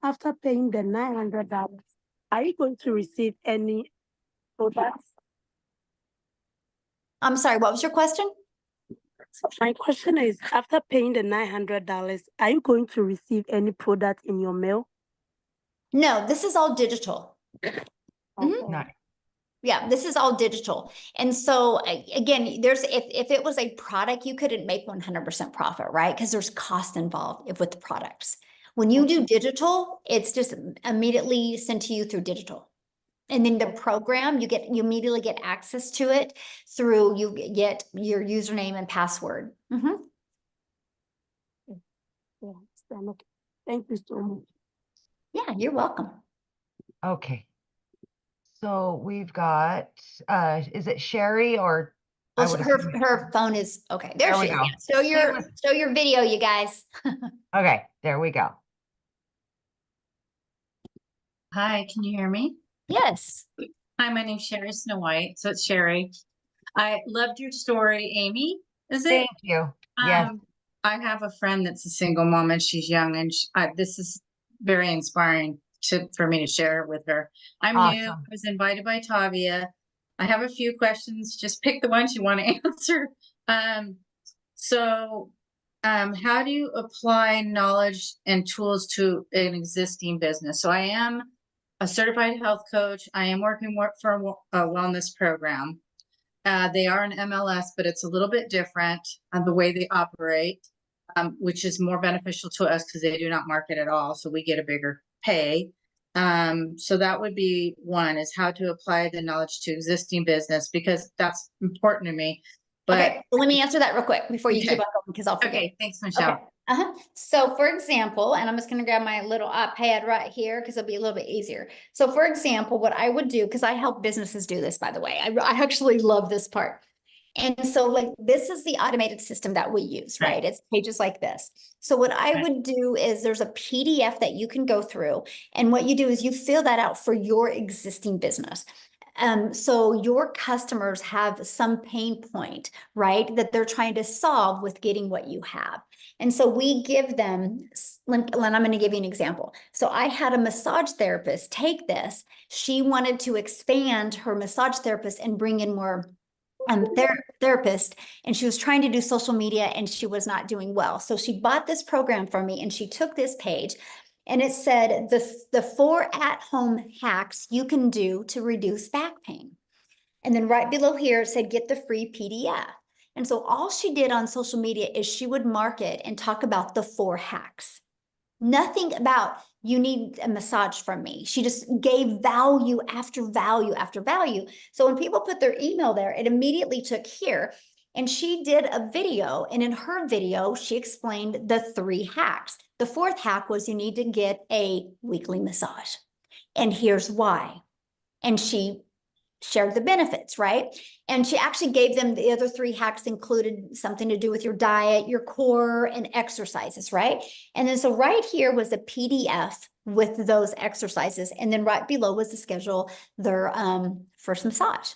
after paying the $900, are you going to receive any products? I'm sorry, what was your question? My question is, after paying the $900, are you going to receive any product in your mail? No, this is all digital. Okay. Nice. Yeah, this is all digital. And so again, if it was a product, you couldn't make 100% profit, right? Because there's cost involved with the products. When you do digital, it's just immediately sent to you through digital. And then the program, you immediately get access to it through, you get your username and password. Yeah, okay. Thank you so much. Yeah, you're welcome. Okay. So we've got, is it Sherry or? I Well, would her assume- phone is, okay, there There we she is. go. Yeah. Show your video, you guys. Okay, there we go. Hi, can you hear me? Yes. Hi, my name's Sherry Snow White. So it's Sherry. I loved your story, Amy. Is it? Thank you. Yes. I have a friend that's a single mom and she's young, and this is very inspiring for me to share with her. I'm new. I Awesome. was invited by Tavia. I have a few questions. Just pick the ones you want to answer. How do you apply knowledge and tools to an existing business? So I am a certified health coach. I am working for a wellness program. They are an MLS, but it's a little bit different on the way they operate, which is more beneficial to us because they do not market at all. So we get a bigger pay. So that would be one, is how to apply the knowledge to existing business, because that's important to me. But Okay, well, let me answer that real quick before you keep on going, because I'll forget. okay, thanks, Michelle. Okay. So for example, and I'm just going to grab my little iPad right here because it'll be a little bit easier. So for example, what I would do, because I help businesses do this, by the way, I actually love this part. And so like, this is the automated system that we use, right? It's pages like this. So what I would do is there's a PDF that you can go through. And what you do is you fill that out for your existing business. So your customers have some pain point, right, that they're trying to solve with getting what you have. And so we give them, and I'm going to give you an example. So I had a massage therapist take this. She wanted to expand her massage therapist and bring in more therapist, and she was trying to do social media and she was not doing well. So she bought this program from me and she took this page. And it said the 4 at-home hacks you can do to reduce back pain. And then right below here, it said, get the free PDF. And so all she did on social media is she would market and talk about the 4 hacks. Nothing about, you need a massage from me. She just gave value after value after value. So when people put their email there, it immediately took here. And she did a video, and in her video, she explained the 3 hacks. The 4th hack was you need to get a weekly massage. And here's why. And she shared the benefits, right? And she actually gave them the other 3 hacks included something to do with your diet, your core, and exercises, right? And then so right here was a PDF with those exercises. And then right below was to schedule their first massage.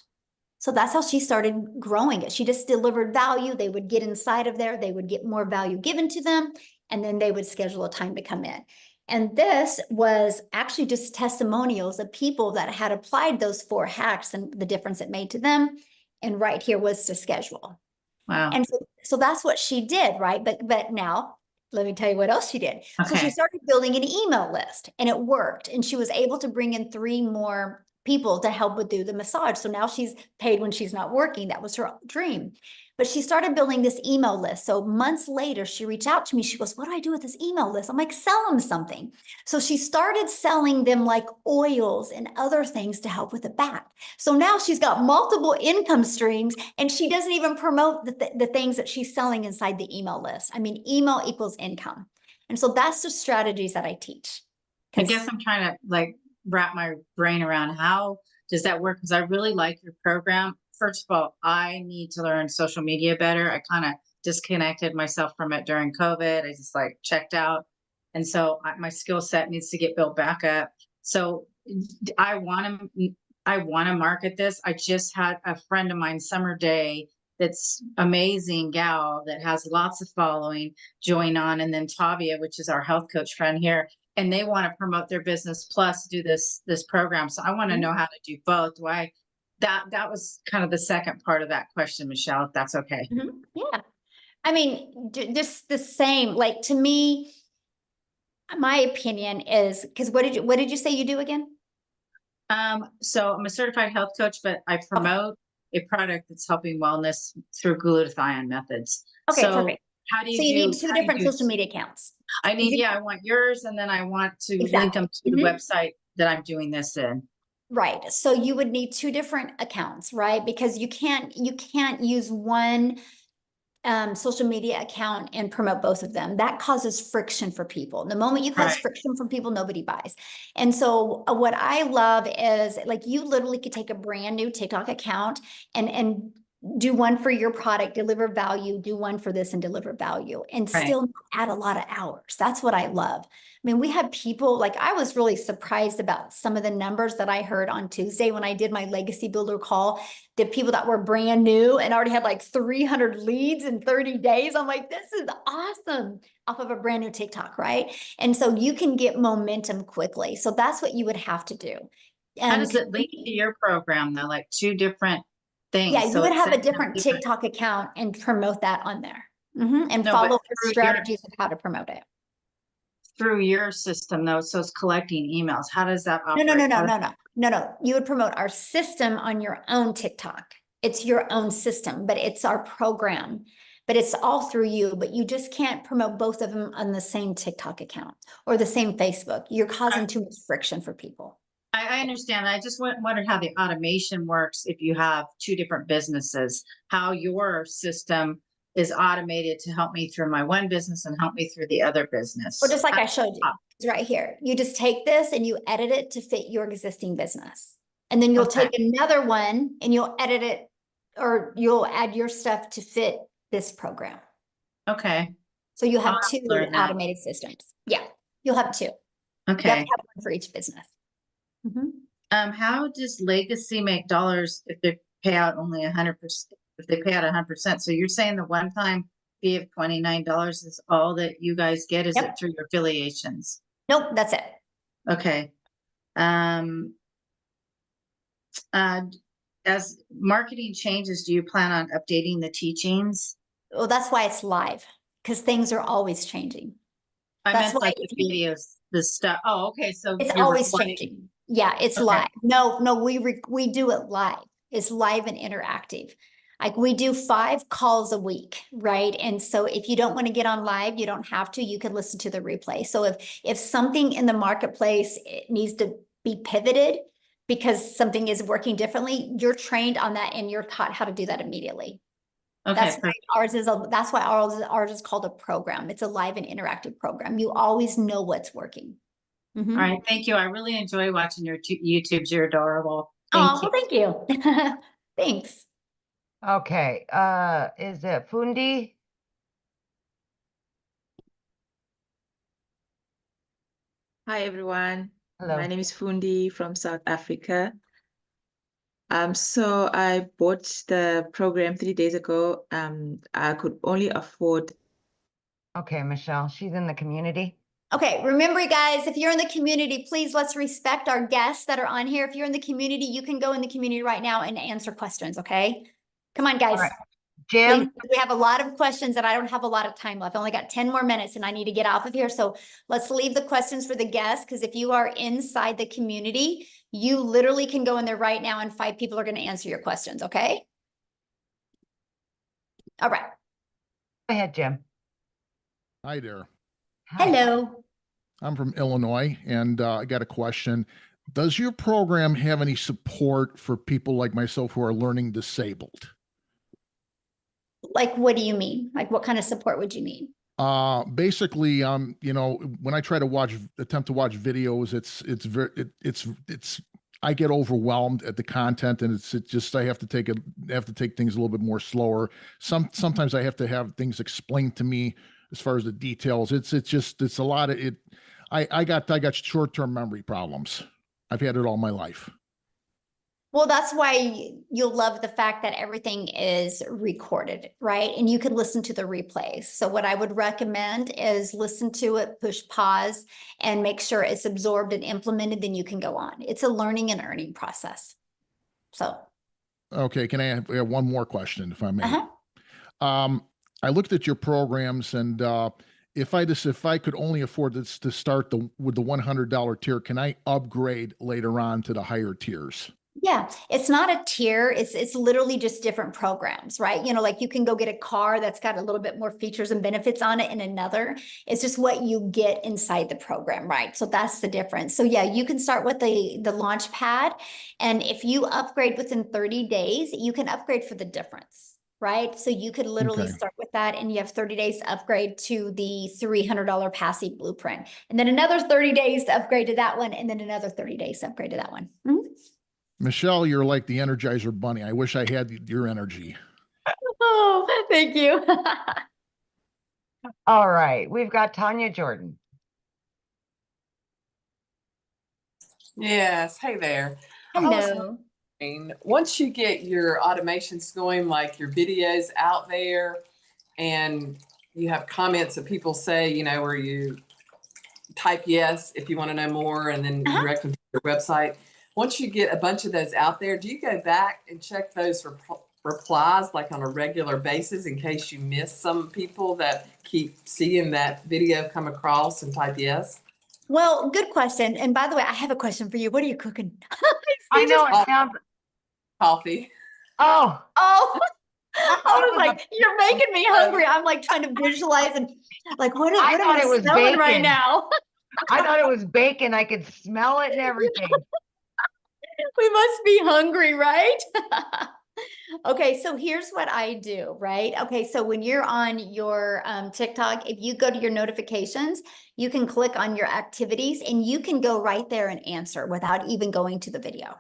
So that's how she started growing it. She just delivered value. They would get inside of there, they would get more value given to them, and then they would schedule a time to come in. And this was actually just testimonials of people that had applied those 4 hacks and the difference it made to them. And right here was to schedule. Wow. And so that's what she did, right? But now let me tell you what else she did. So she Okay. started building an email list, and it worked. And she was able to bring in 3 more people to help with do the massage. So now she's paid when she's not working. That was her dream. But she started building this email list. So months later, she reached out to me. She goes, what do I do with this email list? I'm like, sell them something. So she started selling them like oils and other things to help with the back. So now she's got multiple income streams, and she doesn't even promote the things that she's selling inside the email list. I mean, email equals income. And so that's the strategies that I teach. I guess I'm trying to like wrap my brain around how does that work? Because I really like your program. First of all, I need to learn social media better. I kind of disconnected myself from it during COVID. I just like checked out. And so my skill set needs to get built back up. So I want to market this. I just had a friend of mine, Summer Day, that's amazing gal that has lots of following, join on, and then Tavia, which is our health coach friend here, and they want to promote their business plus do this program. So I want to know how to do both. That was kind of the second part of that question, Michelle, if that's okay. Yeah. I mean, just the same, like to me, my opinion is, because what did you say you do again? So I'm a certified health coach, but I promote a product that's helping wellness through glutathione methods. Okay, So perfect. how do you So you need do- 2 how do you different do- social media accounts. I need, yeah, I want yours, and then I want to link them to the Mhm. website that I'm doing this in. Right. So you would need 2 different accounts, right? Because you can't use one social media account and promote both of them. That causes friction for people. The moment you cause Right. friction for people, nobody buys. And so what I love is like you literally could take a brand new TikTok account and do one for your product, deliver value, do one for this and deliver value, and Right. still add a lot of hours. That's what I love. I mean, we had people, like I was really surprised about some of the numbers that I heard on Tuesday when I did my legacy builder call. The people that were brand new and already had like 300 leads in 30 days. I'm like, this is awesome, off of a brand new TikTok, right? And so you can get momentum quickly. So that's what you would have to do. How does it link to your program though? Like 2 different things. Yeah, you So would it have a sends them different TikTok account and promote that on there. And No, follow but the through your- strategies of how to promote it. through your system though, so it's collecting emails. How does that No, operate? no, no, no, How no, does- no. You would promote our system on your own TikTok. It's your own system, but it's our program. But it's all through you, but you just can't promote both of them on the same TikTok account or the same Facebook. You're causing too much friction for people. I understand. I just wondered how the automation works if you have 2 different businesses, how your system is automated to help me through my one business and help me through the other business. Well, just like I showed you, it's right here. You just take this and you edit it to fit your existing business. And then you'll Okay. take another one and you'll edit it, or you'll add your stuff to fit this program. Okay. So you have I'll 2 learn that. automated systems. Yeah, you'll have 2. You have to Okay. have one for each business. How does Legacy make dollars if they pay out only 100%? If they pay out 100%, so you're saying the one-time fee of $29 is all that you guys get? Is Yep. it through your affiliations? Nope, that's it. Okay. As marketing changes, do you plan on updating the teachings? Well, that's why it's live, because things are always changing. I That's meant why like the if you- videos, the stuff. Oh, okay. So It's you're always recording- changing. Yeah, it's Okay. live. No, we do it live. It's live and interactive. Like we do 5 calls a week, right? And so if you don't want to get on live, you don't have to, you can listen to the replay. So if something in the marketplace it needs to be pivoted because something is working differently, you're trained on that and you're taught how to do that immediately. Okay. That's why ours is called a program. It's a live and interactive program. You always know what's working. All right. Thank you. I really enjoy watching your YouTubes. You're adorable. Oh, Thank you. well, thank you. Thanks. Okay, is it Fundi? Hi everyone, Hello. my name is Fundi from South Africa. So I bought the program 3 days ago. I could only afford. Okay, Michelle, she's in the community. Okay, remember guys, if you're in the community, please let's respect our guests that are on here. If you're in the community, you can go in the community right now and answer questions, okay? Come on, guys. right. Please, Jim, we have a lot of questions and I don't have a lot of time left. I only got 10 more minutes and I need to get off of here. So let's leave the questions for the guests, because if you are inside the community, you literally can go in there right now and 5 people are going to answer your questions, okay? All right. go ahead, Jim. Hi there. Hi. Hello. I'm from Illinois, and I got a question. Does your program have any support for people like myself who are learning disabled? Like, what do you mean? Like, what kind of support would you need? Basically, you know, when I try to attempt to watch videos, it's I get overwhelmed at the content, and it's just I have to take things a little bit more slower. Sometimes I have to have things explained to me as far as the details. It's a lot of it. I got short-term memory problems. I've had it all my life. Well, that's why you'll love the fact that everything is recorded, right? And you can listen to the replays. So what I would recommend is listen to it, push pause, and make sure it's absorbed and implemented, then you can go on. It's a learning and earning process. So. Okay, can I have one more question, if I may? Uh-huh. I looked at your programs, and if I could only afford this to start with the $100 tier, can I upgrade later on to the higher tiers? Yeah, it's not a tier. It's literally just different programs, right? You know, like you can go get a car that's got a little bit more features and benefits on it in another. It's just what you get inside the program, right? So that's the difference. So yeah, you can start with the launch pad. And if you upgrade within 30 days, you can upgrade for the difference, right? So you could literally start with that and you have 30 days to upgrade to the $300 Passy blueprint. And then another 30 days to upgrade to that one. And then another 30 days to upgrade to that one. Mm-hmm. Michelle, you're like the Energizer Bunny. I wish I had your energy. Oh, thank you. All right, we've got Tanya Jordan. Yes, hey there. I was Hello. wondering, once you get your automations going, like your videos out there, and you have comments that people say, you know, where you type yes if you want to know more, and then direct them to your website. Once you get a bunch of those out there, do you go back and check those replies like on a regular basis in case you miss some people that keep seeing that video come across and type yes? Well, good question. And by the way, I have a question for you. What are you cooking? I know it sounds coffee. Oh. I was like, you're making me hungry. I'm like trying to visualize and like, what am I smelling right now? I thought it was bacon. I could smell it and everything. We must be hungry, right? Okay, so here's what I do, right? Okay, so when you're on your TikTok, if you go to your notifications, you can click on your activities and you can go right there and answer without even going to the video.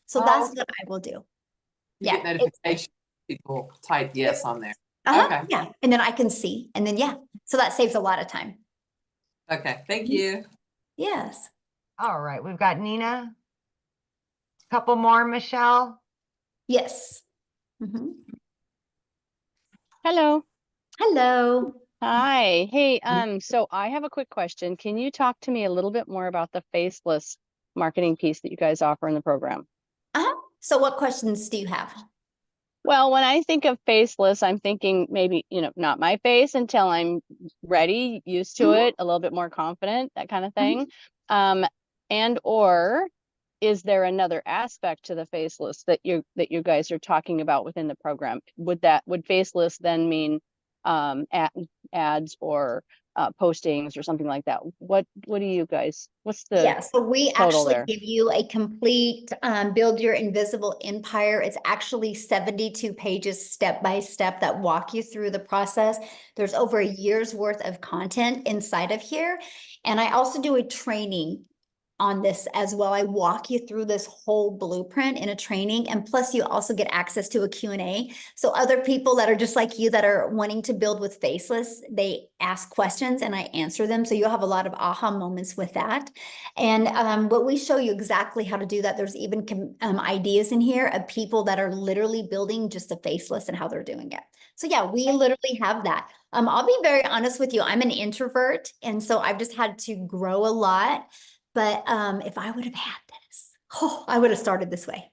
So that's what I will do. You get notifications, people type yes on there. Okay. Yeah, and then I can see, and then so that saves a lot of time. Okay, thank you. Yes. All right, we've got Nina. Couple more, Michelle. Yes. Hello. Hello. Hi. Hey, so I have a quick question. Can you talk to me a little bit more about the faceless marketing piece that you guys offer in the program? So what questions do you have? Well, when I think of faceless, I'm thinking maybe, you know, not my face until I'm ready, used to it, a little bit more confident, that kind of thing. And or is there another aspect to the faceless that you guys are talking about within the program? Would faceless then mean ads or postings or something like that? What do you guys, what's the so we total actually there? give you a complete build your invisible empire. It's actually 72 pages step by step that walk you through the process. There's over a year's worth of content inside of here. And I also do a training on this as well. I walk you through this whole blueprint in a training, and plus you also get access to a Q&A. So other people that are just like you that are wanting to build with Faceless, they ask questions and I answer them. So you'll have a lot of aha moments with that. And but we show you exactly how to do that. There's even ideas in here of people that are literally building just a Faceless and how they're doing it. So yeah, we literally have that. I'll be very honest with you. I'm an introvert, and so I've just had to grow a lot. But if I would have had this, I would have started this way.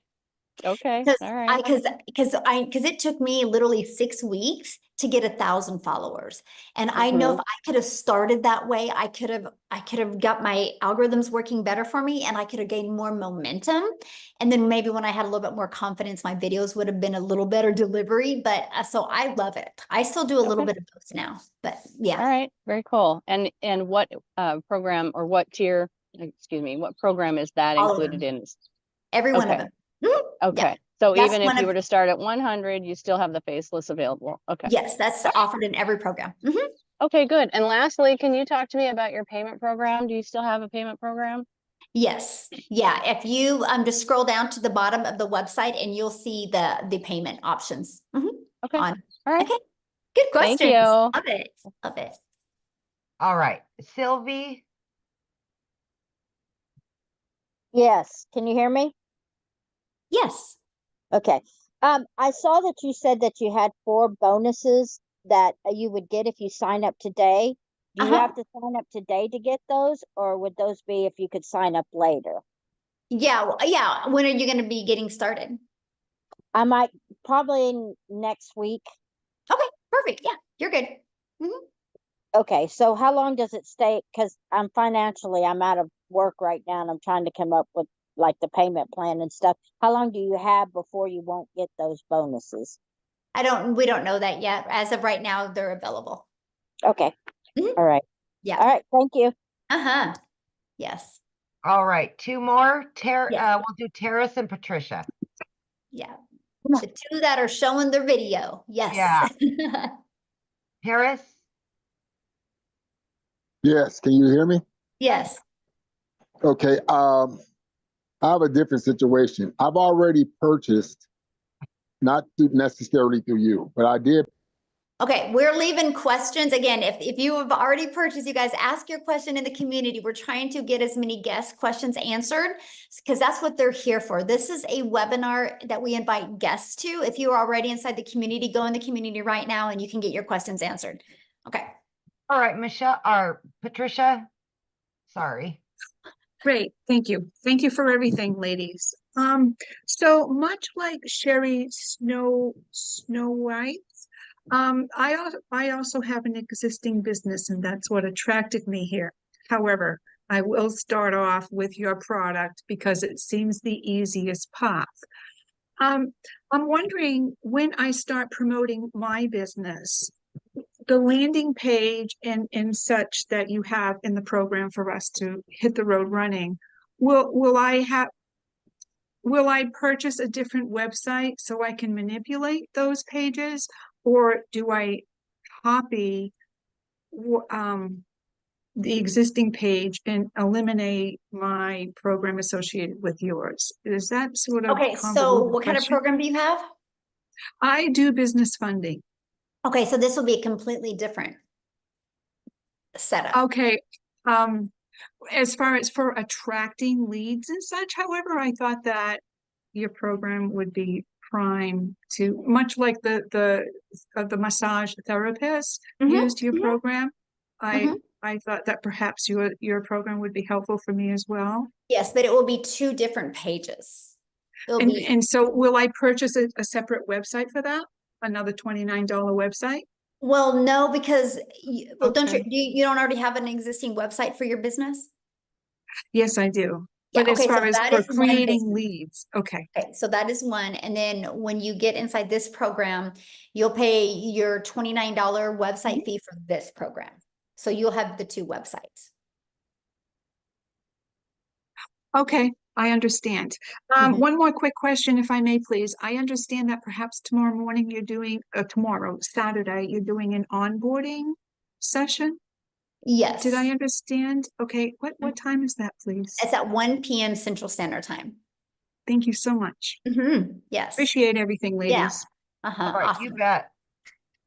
Okay. Because All right. because it took me literally 6 weeks to get 1,000 followers. And I know if I could have started that way, I could have got my algorithms working better for me, and I could have gained more momentum. And then maybe when I had a little bit more confidence, my videos would have been a little better delivery. But so I love it. I still do a little bit of both now, but yeah. All right. Very cool. And what program or what tier, excuse me, what program is that All of included them. in? Every one of them. Okay. Yeah. So That's even if one you of- were to start at 100, you still have the Faceless available. Okay. Yes, that's offered in every program. Okay, good. And lastly, can you talk to me about your payment program? Do you still have a payment program? Yes. Yeah. If you just scroll down to the bottom of the website and you'll see the payment options. Okay. On. All right. Okay. Good question. Thank you. Love it. Love it. All right, Sylvie. Yes, can you hear me? Yes. Okay. I saw that you said that you had 4 bonuses that you would get if you sign up today. Do you have to sign up today to get those, or would those be if you could sign up later? Yeah. Yeah. When are you going to be getting started? I might probably next week. Okay. Perfect. Yeah. You're good. Okay, so how long does it stay? Because I'm out of work right now, and I'm trying to come up with like the payment plan and stuff. How long do you have before you won't get those bonuses? We don't know that yet. As of right now, they're available. Okay. All right. Yeah. All right. Thank you. Yes. All right, 2 more. Yes. We'll do Terrace and Patricia. Yeah. The 2 that are showing their video. Yes. Yeah. Terrace? Yes, can you hear me? Yes. Okay, I have a different situation. I've already purchased, not necessarily through you, but I did. Okay, we're leaving questions. Again, if you have already purchased, you guys ask your question in the community. We're trying to get as many guest questions answered because that's what they're here for. This is a webinar that we invite guests to. If you are already inside the community, go in the community right now and you can get your questions answered. Okay. All right, Michelle or Patricia. Sorry. Great, thank you. Thank you for everything, ladies. So much like Sherry Snow White, I also have an existing business, and that's what attracted me here. However, I will start off with your product because it seems the easiest path. I'm wondering, when I start promoting my business, the landing page and such that you have in the program for us to hit the road running, will I purchase a different website so I can manipulate those pages, or do I copy the existing page and eliminate my program associated with yours? Is that sort of Okay, so convoluted what kind of question? program do you have? I do business funding. Okay, so this will be a completely different setup. Okay. As far as for attracting leads and such, however, I thought that your program would be prime to, much like the massage therapist used your program. I thought that perhaps your program would be helpful for me as well. Yes, but it will be 2 different pages. And so will I purchase a separate website for that? Another $29 website? Well, no, because don't you don't already have an existing website for your business? Yes, I do. Yeah, But as okay, so far as that for is one creating business. leads, okay. Okay, so that is one. And then when you get inside this program, you'll pay your $29 website fee for this program. So you'll have the 2 websites. Okay, I understand. One more quick question, if I may, please. I understand that perhaps tomorrow morning you're doing, Saturday, you're doing an onboarding session? Yes. Did I understand? Okay, what time is that, please? It's at 1 p.m. Central Standard Time. Thank you so much. Yes. Appreciate everything, Yeah. ladies. All right, you bet.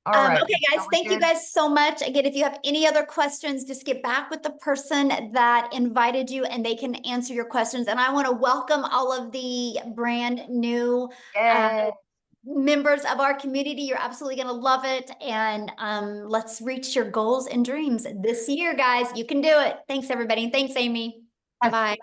All right. Okay, guys, we're thank you good? guys so much. Again, if you have any other questions, just get back with the person that invited you and they can answer your questions. And I want to welcome all of the brand new Yay. members of our community. You're absolutely going to love it. And let's reach your goals and dreams this year, guys. You can do it. Thanks, everybody. Thanks, Amy. Bye.